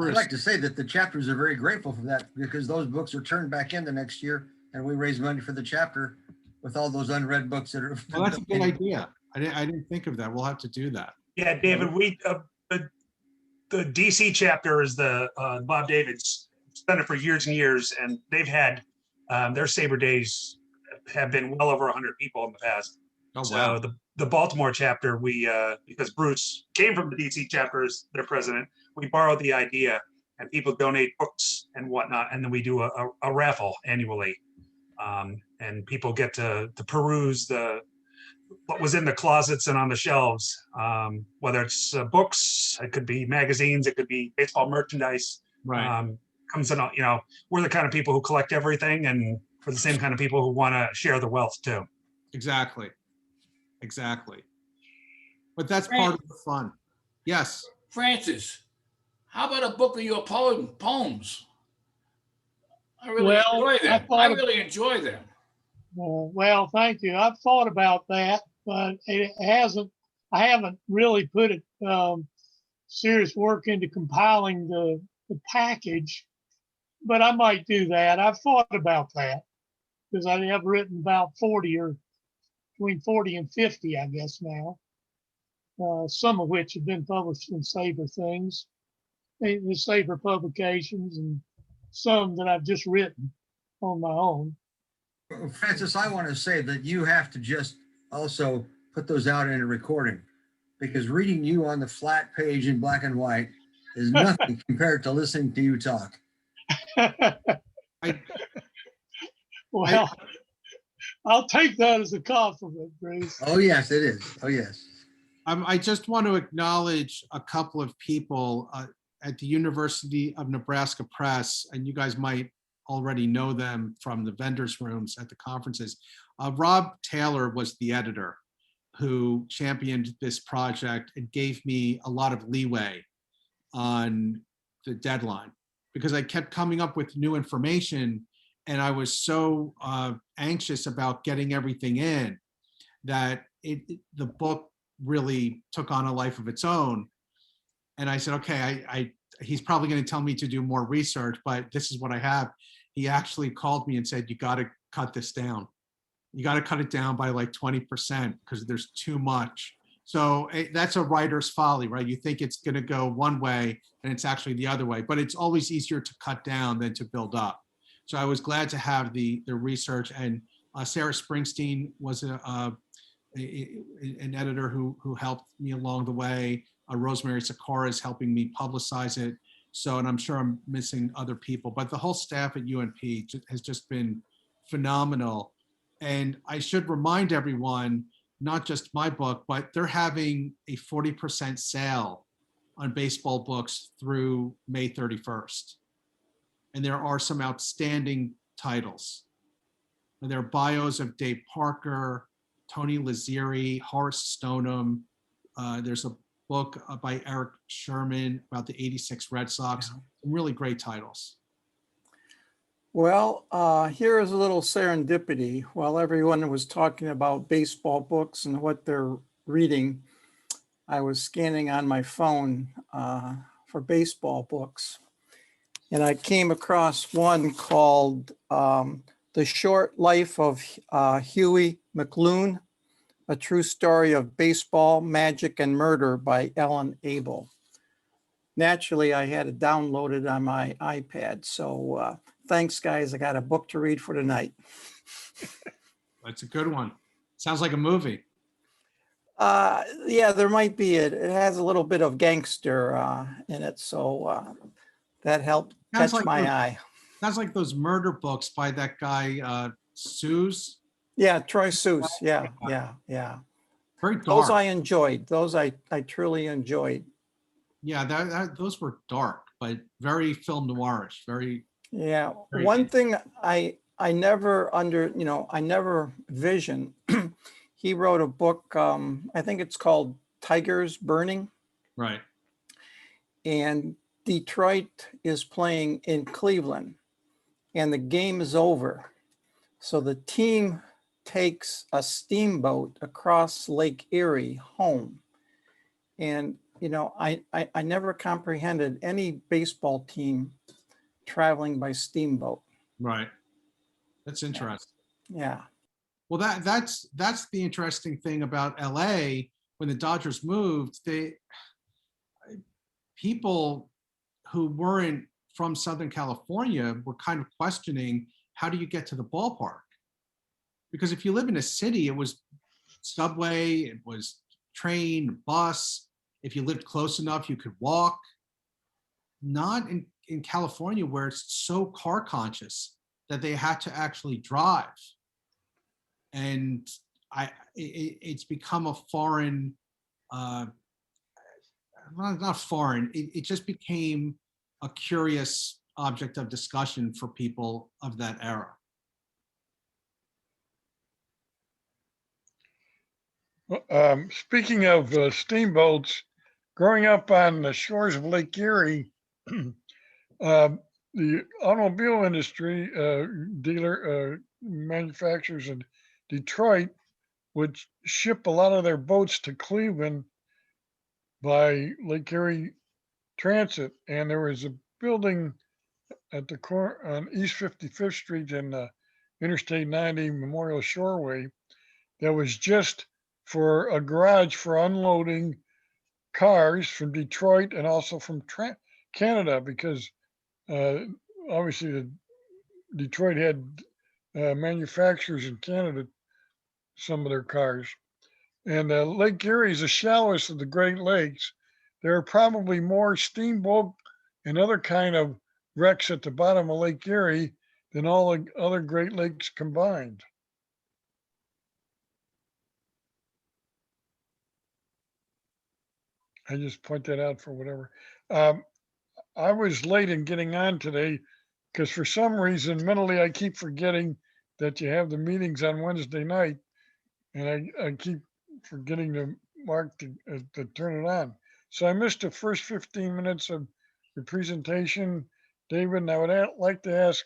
Bruce. like to say that the chapters are very grateful for that because those books are turned back in the next year and we raise money for the chapter with all those unread books that are. Well, that's a good idea. I didn't think of that. We'll have to do that. Yeah, David, the DC chapter is the Bob David's done it for years and years, and they've had their Saber days have been well over 100 people in the past. Oh, So wow. the Baltimore chapter, we because Bruce came from the DC chapter as their president, we borrowed the idea, and people donate books and whatnot, and then we do a raffle annually, and people get to peruse what was in the closets and on the shelves, whether it's books, it could be magazines, it could be baseball merchandise. Right. Comes in, we're the kind of people who collect everything, and we're the same kind of people who want to share the wealth too. Exactly. Exactly. But that's part of the fun. Yes. Francis, how about a book of your poems? I really enjoy them. I really enjoy them. Well, thank you. I've thought about that, but I haven't really put it serious work into compiling the package, but I might do that. I've thought about that because I have written about 40 or between 40 and 50, I guess now, some of which have been published in SABR things, the SABR publications, and some that I've just written on my own. Francis, I want to say that you have to just also put those out in a recording because reading you on the flat page in black and white is nothing compared to listening to you talk. Well, I'll take that as a compliment, Bruce. Oh, yes, it is. Oh, yes. I just want to acknowledge a couple of people at the University of Nebraska Press, and you guys might already know them from the vendors rooms at the conferences. Rob Taylor was the editor who championed this project and gave me a lot of leeway on the deadline because I kept coming up with new information and I was so anxious about getting everything in that the book really took on a life of its own. And I said, okay, he's probably going to tell me to do more research, but this is what I have. He actually called me and said, you got to cut this down. You got to cut it down by like 20% because there's too much. So that's a writer's folly, right? You think it's going to go one way and it's actually the other way, but it's always easier to cut down than to build up. So I was glad to have the research, and Sarah Springsteen was an editor who helped me along the way. Rosemary Sikora is helping me publicize it. So, and I'm sure I'm missing other people, but the whole staff at UNP has just been phenomenal. And I should remind everyone, not just my book, but they're having a 40% sale on baseball books through May 31st. And there are some outstanding titles. And there are bios of Dave Parker, Tony Lazzeri, Horace Stoneham. There's a book by Eric Sherman about the '86 Red Sox. Some really great titles. Well, here is a little serendipity. While everyone was talking about baseball books and what they're reading, I was scanning on my phone for baseball books. And I came across one called The Short Life of Huey McLoone, A True Story of Baseball, Magic, and Murder by Ellen Abel. Naturally, I had it downloaded on my iPad. So thanks, guys. I got a book to read for tonight. That's a good one. Sounds like a movie. Yeah, there might be. It has a little bit of gangster in it. So that helped catch my eye. Sounds like those murder books by that guy, Seuss. Yeah, Troy Seuss. Yeah. Very dark. Those I enjoyed. Those I truly enjoyed. Yeah, those were dark, but very film noirish. Very. Yeah. Very One good. thing I never I never visioned. He wrote a book. I think it's called Tigers Burning. Right. And Detroit is playing in Cleveland, and the game is over. So the team takes a steamboat across Lake Erie home. And I never comprehended any baseball team traveling by steamboat. Right. That's interesting. Yeah. Well, that's the interesting thing about LA. When the Dodgers moved, people who weren't from Southern California were kind of questioning, how do you get to the ballpark? Because if you live in a city, it was subway, it was train, bus. If you lived close enough, you could walk. Not in California, where it's so car conscious that they had to actually drive. And it's become a foreign, not foreign, it just became a curious object of discussion for people of that era. Speaking of steamboats, growing up on the shores of Lake Erie, the automobile industry manufacturers in Detroit would ship a lot of their boats to Cleveland by Lake Erie Transit, and there was a building at the corner on East 55th Street and Interstate 90 Memorial Shoreway that was just for a garage for unloading cars from Detroit and also from Canada, because obviously Detroit had manufacturers in Canada, some of their cars. And Lake Erie is the shallowest of the Great Lakes. There are probably more steamboat and other kind of wrecks at the bottom of Lake Erie than all the other Great Lakes combined. I just point that out for whatever. I was late in getting on today because for some reason, mentally, I keep forgetting that you have the meetings on Wednesday night, and I keep forgetting to mark to turn it on. So I missed the first 15 minutes of your presentation, David, and I would like to ask,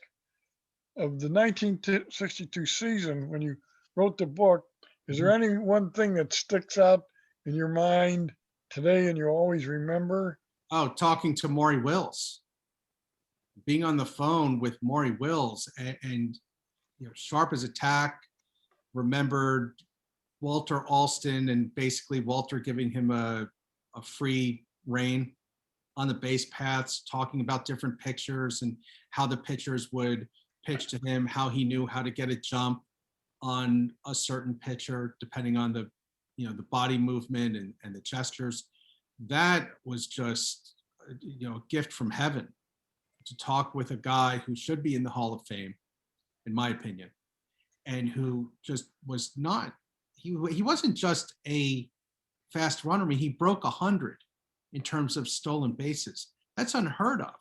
of the 1962 season, when you wrote the book, is there any one thing that sticks out in your mind today and you always remember? Oh, talking to Maury Wills, being on the phone with Maury Wills, and sharp as a tack, remembered Walter Alston and basically Walter giving him a free rein on the base paths, talking about different pitchers and how the pitchers would pitch to him, how he knew how to get a jump on a certain pitcher, depending on the body movement and the gestures. That was just, a gift from heaven, to talk with a guy who should be in the Hall of Fame, in my opinion, and who just was not, he wasn't just a fast runner. I mean, he broke 100 in terms of stolen bases. That's unheard of.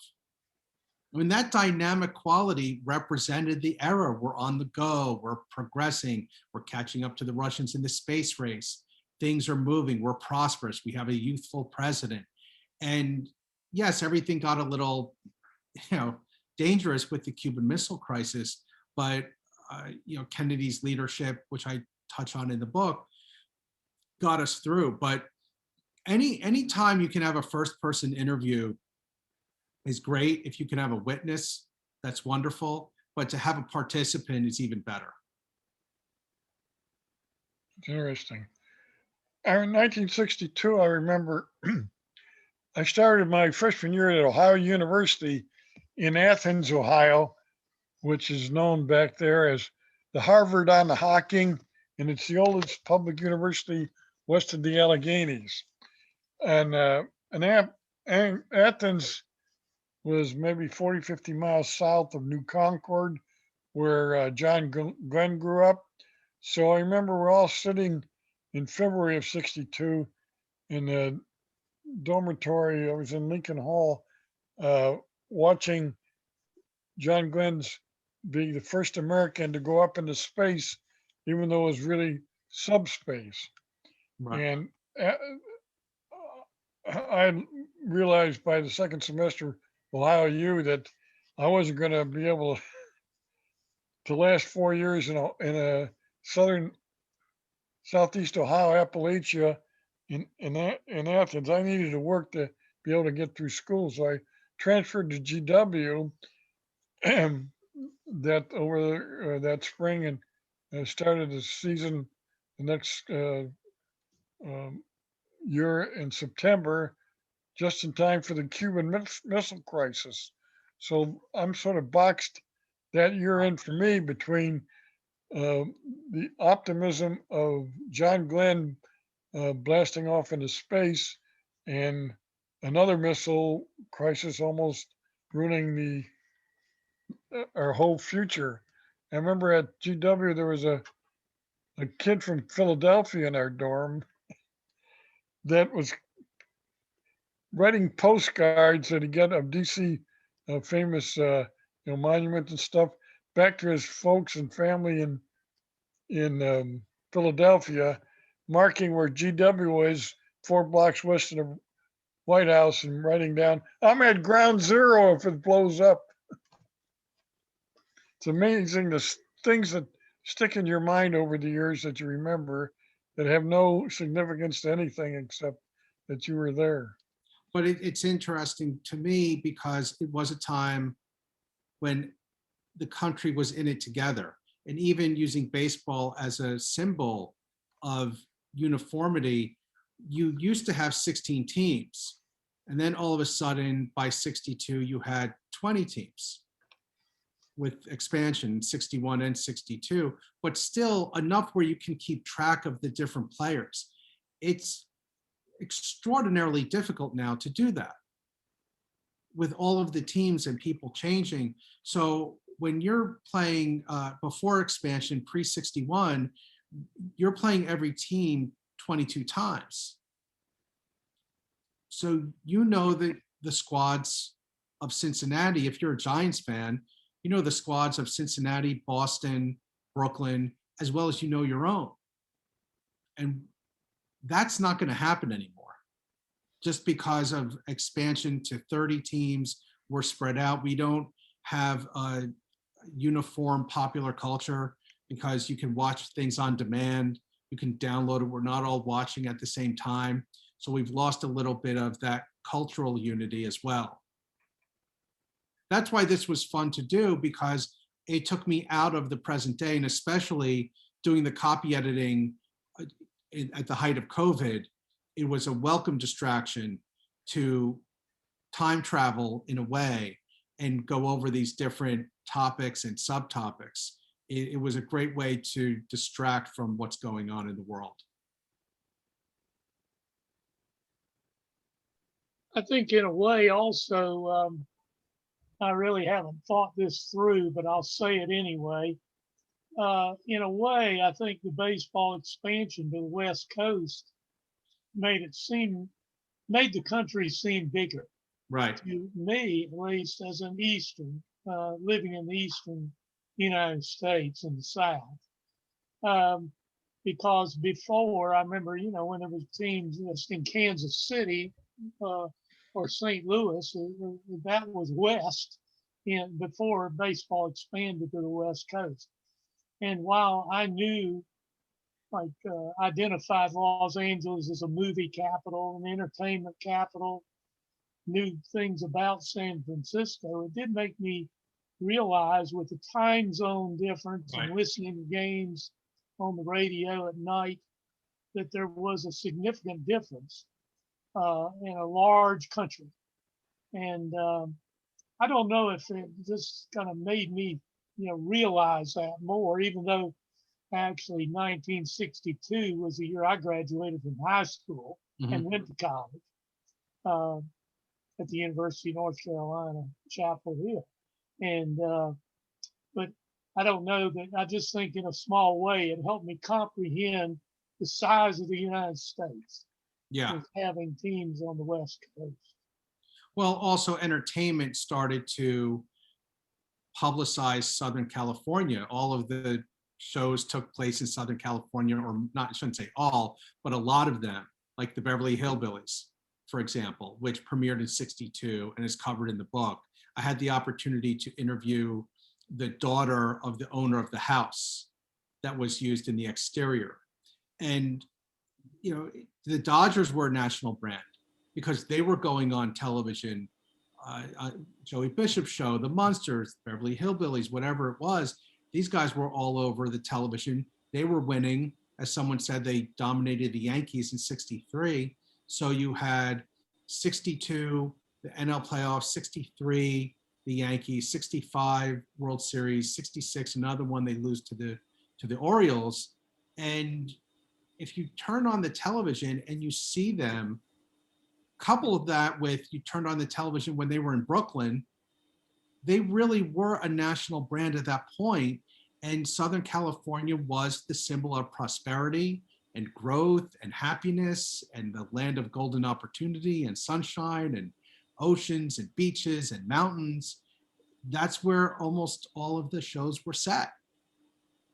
I mean, that dynamic quality represented the era. We're on the go, we're progressing, we're catching up to the Russians in the space race. Things are moving, we're prosperous, we have a youthful president. And yes, everything got a little, dangerous with the Cuban Missile Crisis, but Kennedy's leadership, which I touch on in the book, got us through. But any time you can have a first person interview is great. If you can have a witness, that's wonderful. But to have a participant is even better. It's interesting. In 1962, I remember I started my freshman year at Ohio University in Athens, Ohio, which is known back there as the Harvard on the Hocking, and it's the oldest public university west of the Alleghenies. And Athens was maybe 40, 50 miles south of New Concord, where John Glenn grew up. So I remember we're all sitting in February of 62 in the dormitory. I was in Lincoln Hall watching John Glenn's be the first American to go up into space, even though it was really subspace. Right. And I realized by the second semester Ohio U that I wasn't going to be able to last 4 years in a southeast Ohio, Appalachia, in Athens. I needed to work to be able to get through school, so I transferred to GW that over that spring and started the season the next year in September, just in time for the Cuban Missile Crisis. So I'm sort of boxed that year in for me between the optimism of John Glenn blasting off into space and another missile crisis almost ruining our whole future. I remember at GW there was a kid from Philadelphia in our dorm that was writing postcards that he got of DC famous monuments and stuff back to his folks and family in Philadelphia, marking where GW is 4 blocks west of the White House and writing down, "I'm at ground zero if it blows up." It's amazing the things that stick in your mind over the years that you remember that have no significance to anything except that you were there. But it's interesting to me because it was a time when the country was in it together. And even using baseball as a symbol of uniformity, you used to have 16 teams. And then all of a sudden, by 62, you had 20 teams with expansion, 61 and 62, but still enough where you can keep track of the different players. It's extraordinarily difficult now to do that with all of the teams and people changing. So when you're playing before expansion, pre-61, you're playing every team 22 times. So you know that the squads of Cincinnati, if you're a Giants fan, you know the squads of Cincinnati, Boston, Brooklyn, as well as you know your own. And that's not going to happen anymore. Just because of expansion to 30 teams, we're spread out. We don't have a uniform popular culture because you can watch things on demand. You can download it. We're not all watching at the same time. So we've lost a little bit of that cultural unity as well. That's why this was fun to do, because it took me out of the present day, and especially doing the copy editing at the height of COVID, it was a welcome distraction to time travel in a way and go over these different topics and subtopics. It was a great way to distract from what's going on in the world. I think in a way also, I really haven't thought this through, but I'll say it anyway. In a way, I think the baseball expansion to the West Coast made the country seem bigger. Right. To me, at least as an Eastern, living in the Eastern United States in the South. Because before, I remember, when there was teams just in Kansas City or St. Louis, that was West, before baseball expanded to the West Coast. And while I knew, identified Los Angeles as a movie capital, an entertainment capital, knew things about San Francisco, it did make me realize with the time zone difference and listening to games on the radio at night that there was a significant difference in a large country. And I don't know if it just kind of made me, realize that more, even though actually 1962 was the year I graduated from high school and went to college at the University of North Carolina, Chapel Hill. And, but I don't know that, I just think in a small way, it helped me comprehend the size of the United States. Yeah. With having teams on the West Coast. Well, also entertainment started to publicize Southern California. All of the shows took place in Southern California, or not, I shouldn't say all, but a lot of them, like the Beverly Hillbillies, for example, which premiered in '62 and is covered in the book. I had the opportunity to interview the daughter of the owner of the house that was used in the exterior. And the Dodgers were a national brand because they were going on television, Joey Bishop's show, The Munsters, Beverly Hillbillies, whatever it was. These guys were all over the television. They were winning. As someone said, they dominated the Yankees in '63. So you had 62, the NL playoffs, 63, the Yankees, 65 World Series, 66, another one they lose to the Orioles. And if you turn on the television and you see them, couple of that with you turned on the television when they were in Brooklyn, they really were a national brand at that point. And Southern California was the symbol of prosperity and growth and happiness and the land of golden opportunity and sunshine and oceans and beaches and mountains. That's where almost all of the shows were set.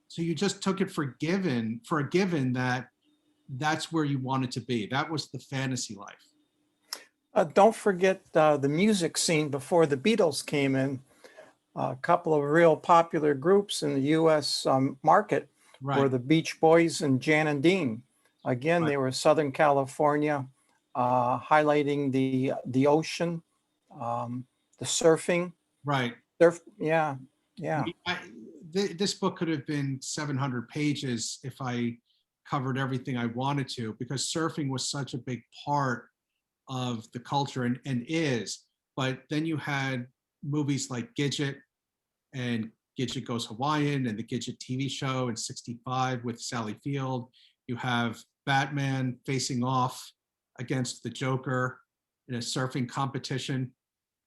So you just took it for a given that that's where you wanted to be. That was the fantasy life. Don't forget the music scene before the Beatles came in. A couple of real popular groups in the U.S. Market were the Beach Boys and Jan and Dean. Again, they were Southern California, highlighting the ocean, the surfing. Right. Yeah. This book could have been 700 pages if I covered everything I wanted to, because surfing was such a big part of the culture and is. But then you had movies like Gidget and Gidget Goes Hawaiian and the Gidget TV show in '65 with Sally Field. You have Batman facing off against the Joker in a surfing competition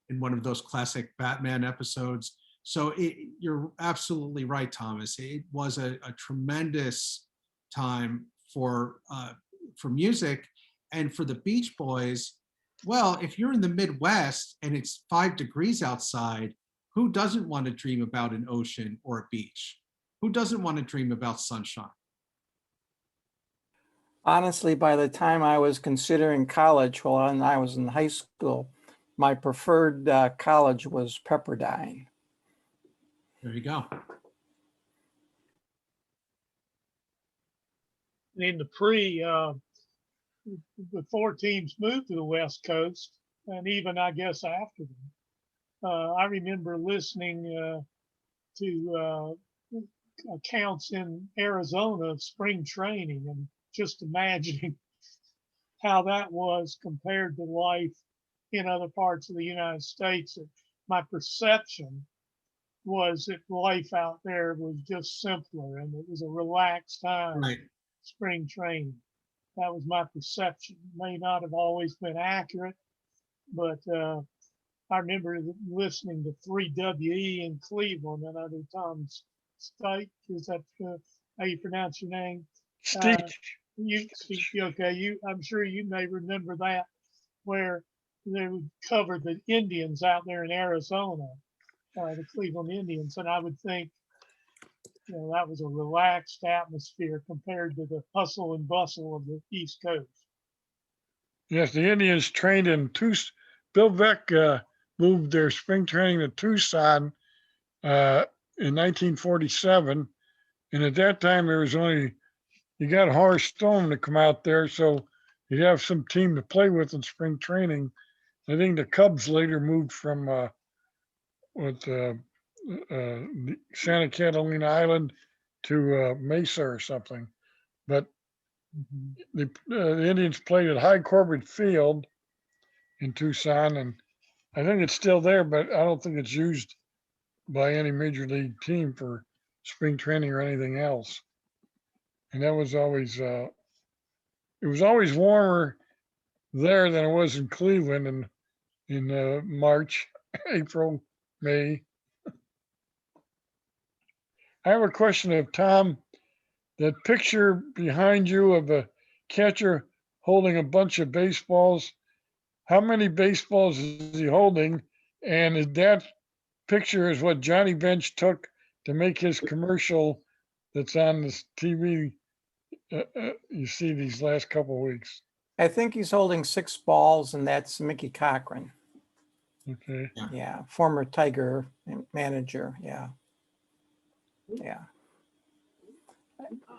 in one of those classic Batman episodes. So you're absolutely right, Thomas. It was a tremendous time for music. And for the Beach Boys, well, if you're in the Midwest and it's 5 degrees outside, who doesn't want to dream about an ocean or a beach? Who doesn't want to dream about sunshine? Honestly, by the time I was considering college, when I was in high school, my preferred college was Pepperdine. There you go. In the before teams moved to the West Coast, and even I guess after them, I remember listening to accounts in Arizona of spring training and just imagining how that was compared to life in other parts of the United States. My perception was that life out there was just simpler and it was a relaxed time. Right. Spring training. That was my perception. May not have always been accurate, but I remember listening to 3WE in Cleveland and other times. State, is that how you pronounce your name? Steve. I'm sure you may remember that, where they would cover the Indians out there in Arizona, the Cleveland Indians, and I would think, that was a relaxed atmosphere compared to the hustle and bustle of the East Coast. Yes, the Indians trained in Tucson. Bill Beck moved their spring training to Tucson in 1947. And at that time, there was you got Horace Stone to come out there. So you'd have some team to play with in spring training. I think the Cubs later moved from Santa Catalina Island to Mesa or something. But the Indians played at High Corbett Field in Tucson, and I think it's still there, but I don't think it's used by any major league team for spring training or anything else. And that was always, it was always warmer there than it was in Cleveland in March, April, May. I have a question of Tom. That picture behind you of a catcher holding a bunch of baseballs, how many baseballs is he holding? And that picture is what Johnny Bench took to make his commercial that's on this TV you see these last couple of weeks. I think he's holding 6 balls, and that's Mickey Cochran. Okay. Yeah, former Tiger manager. Yeah.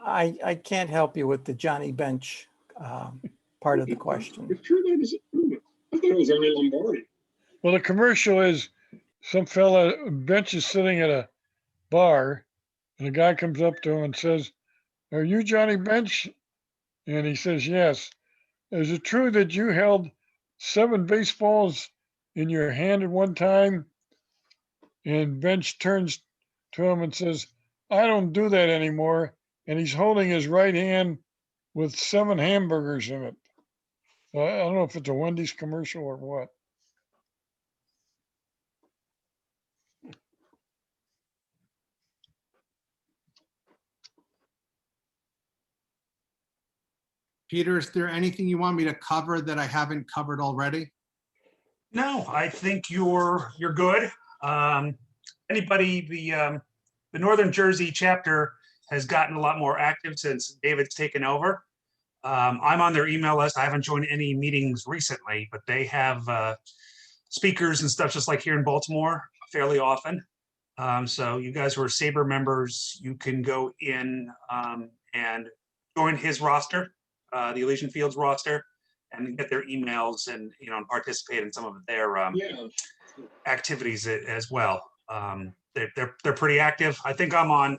I can't help you with the Johnny Bench part of the question. It's true that is true. I thought it was Ernie Lombardi. Well, the commercial is some fella, Bench is sitting at a bar and a guy comes up to him and says, "Are you Johnny Bench?" And he says, "Yes." "Is it true that you held 7 baseballs in your hand at one time?" And Bench turns to him and says, "I don't do that anymore." And he's holding his right hand with 7 hamburgers in it. So I don't know if it's a Wendy's commercial or what. Peter, is there anything you want me to cover that I haven't covered already? No, I think you're good. Anybody, the Northern Jersey chapter has gotten a lot more active since David's taken over. I'm on their email list. I haven't joined any meetings recently, but they have speakers and stuff just like here in Baltimore fairly often. So you guys who are SABR members, you can go in and join his roster, the Elysian Fields roster, and get their emails and and participate in some of their activities as well. They're pretty active. I think I'm on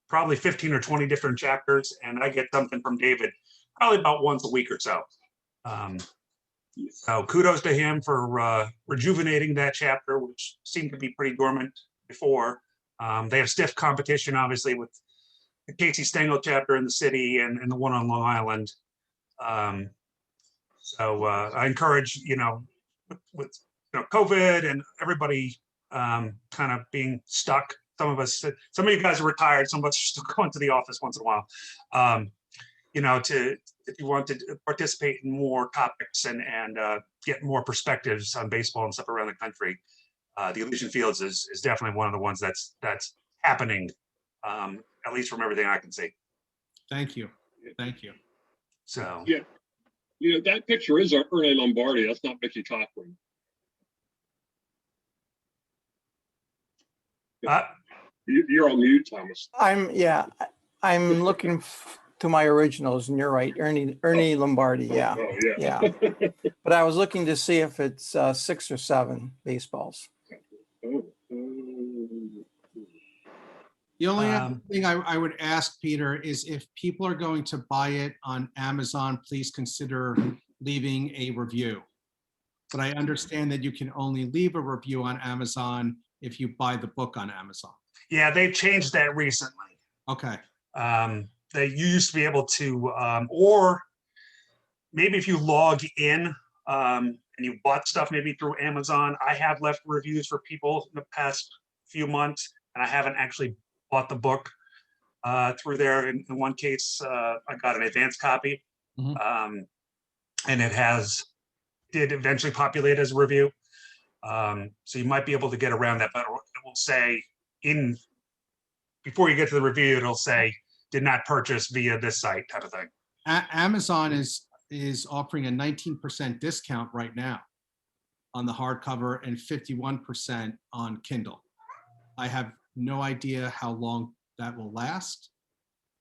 probably 15 or 20 different chapters, and I get something from David probably about once a week or so. So kudos to him for rejuvenating that chapter, which seemed to be pretty dormant before. They have stiff competition, obviously, with the Casey Stengel chapter in the city and the one on Long Island. So I encourage, with COVID and everybody kind of being stuck. Some of you guys are retired. Some of us are still going to the office once in a while. If you want to participate in more topics and get more perspectives on baseball and stuff around the country, the Elysian Fields is definitely one of the ones that's happening, at least from everything I can see. Thank you. Thank you. So Yeah. That picture is Ernie Lombardi. That's not Mickey Cochran. You're on mute, Thomas. I'm looking to my originals, and you're right, Ernie Lombardi. Yeah, Oh, yeah. But I was looking to see if it's 6 or 7 baseballs. The only other thing I would ask, Peter, is if people are going to buy it on Amazon, please consider leaving a review. But I understand that you can only leave a review on Amazon if you buy the book on Amazon. yeah, they've changed that recently. Okay. You used to be able to, or maybe if you log in and you bought stuff maybe through Amazon. I have left reviews for people in the past few months, and I haven't actually bought the book through there. In one case, I got an advanced copy, and it did eventually populate as a review. So you might be able to get around that, but it will say before you get to the review, it'll say did not purchase via this site type of thing. Amazon is offering a 19% discount right now on the hardcover and 51% on Kindle. I have no idea how long that will last,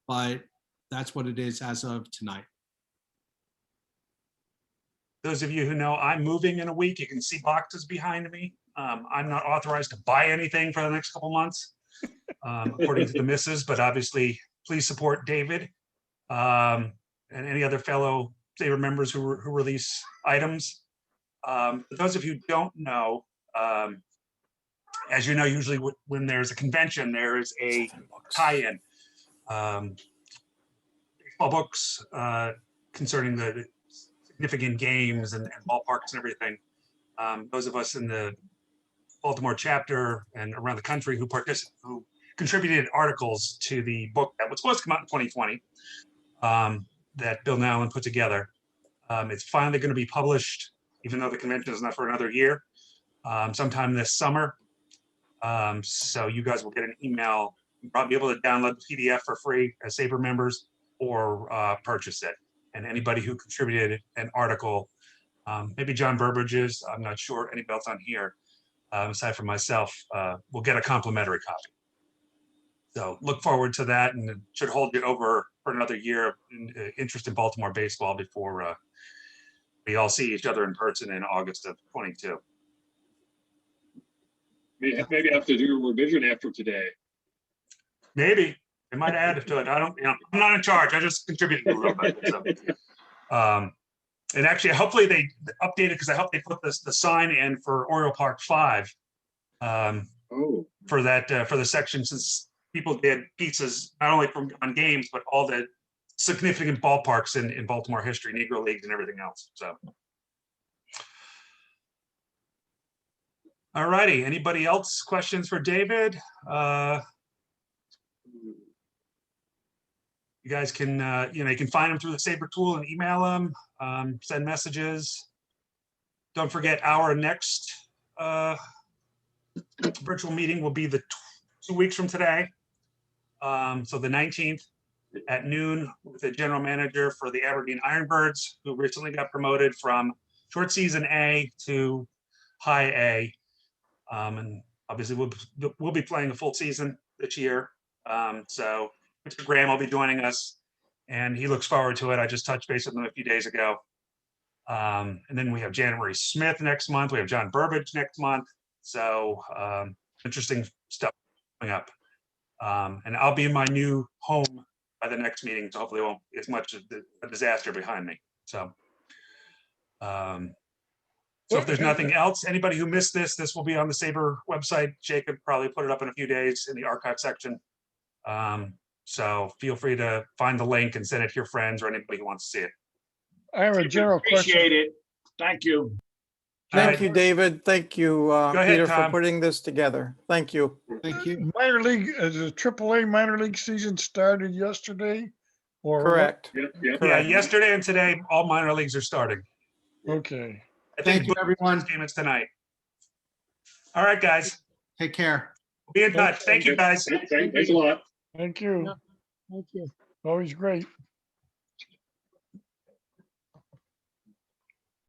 but that's what it is as of tonight. Those of you who know, I'm moving in a week. You can see boxes behind me. I'm not authorized to buy anything for the next couple months, according to the missus, but obviously please support David and any other fellow SABR members who release items. For those of you who don't know, as you know, usually when there's a convention, there is a tie-in. Baseball books concerning the significant games and ballparks and everything. Those of us in the Baltimore chapter and around the country who contributed articles to the book that was supposed to come out in 2020 that Bill Nowlin put together. It's finally going to be published, even though the convention is not for another year, sometime this summer. So you guys will get an email. You'll probably be able to download the PDF for free as SABR members or purchase it. And anybody who contributed an article, maybe John Burbage's, I'm not sure, anybody else on here, aside from myself, will get a complimentary copy. So look forward to that, and it should hold you over for another year of interest in Baltimore baseball before we all see each other in person in August of 22. Maybe I have to do a revision after today. Maybe they might add it to it. I don't, I'm not in charge. I just contributed a little bit. So, and actually, hopefully they updated, because I hope they put the sign in for Oriole Park 5 for that for the section, since people did pizzas not only from on games but all the significant ballparks in Baltimore history, Negro Leagues and everything else. So, all righty. Anybody else questions for David? You guys can, you can find them through the SABR tool and email them, send messages. Don't forget, our next virtual meeting will be 2 weeks from today. So the 19th at noon with the general manager for the Aberdeen Ironbirds, who recently got promoted from short season A to high A. And obviously we'll be playing a full season this year. So Mr. Graham will be joining us, and he looks forward to it. I just touched base with him a few days ago. And then we have January Smith next month. We have John Burbage next month. So interesting stuff coming up. And I'll be in my new home by the next meeting, so hopefully it won't be as much of a disaster behind me. So, so if there's nothing else, anybody who missed this will be on the SABR website. Jake could probably put it up in a few days in the archive section. So feel free to find the link and send it to your friends or anybody who wants to see it. I have a general question. Appreciate it. Thank you. Thank you, David. Thank you, ahead, Peter, for Tom. putting this together. Thank you. Thank you. Minor league, the AAA minor league season started yesterday? Or what? Correct. Yeah. Yeah, Correct. yesterday and today, all minor leagues are starting. Okay. I Thank you, everyone. game is tonight. All right, guys, Take care. be in touch. Thank you, guys. Thanks a lot. Thank you. Thank you. Always great.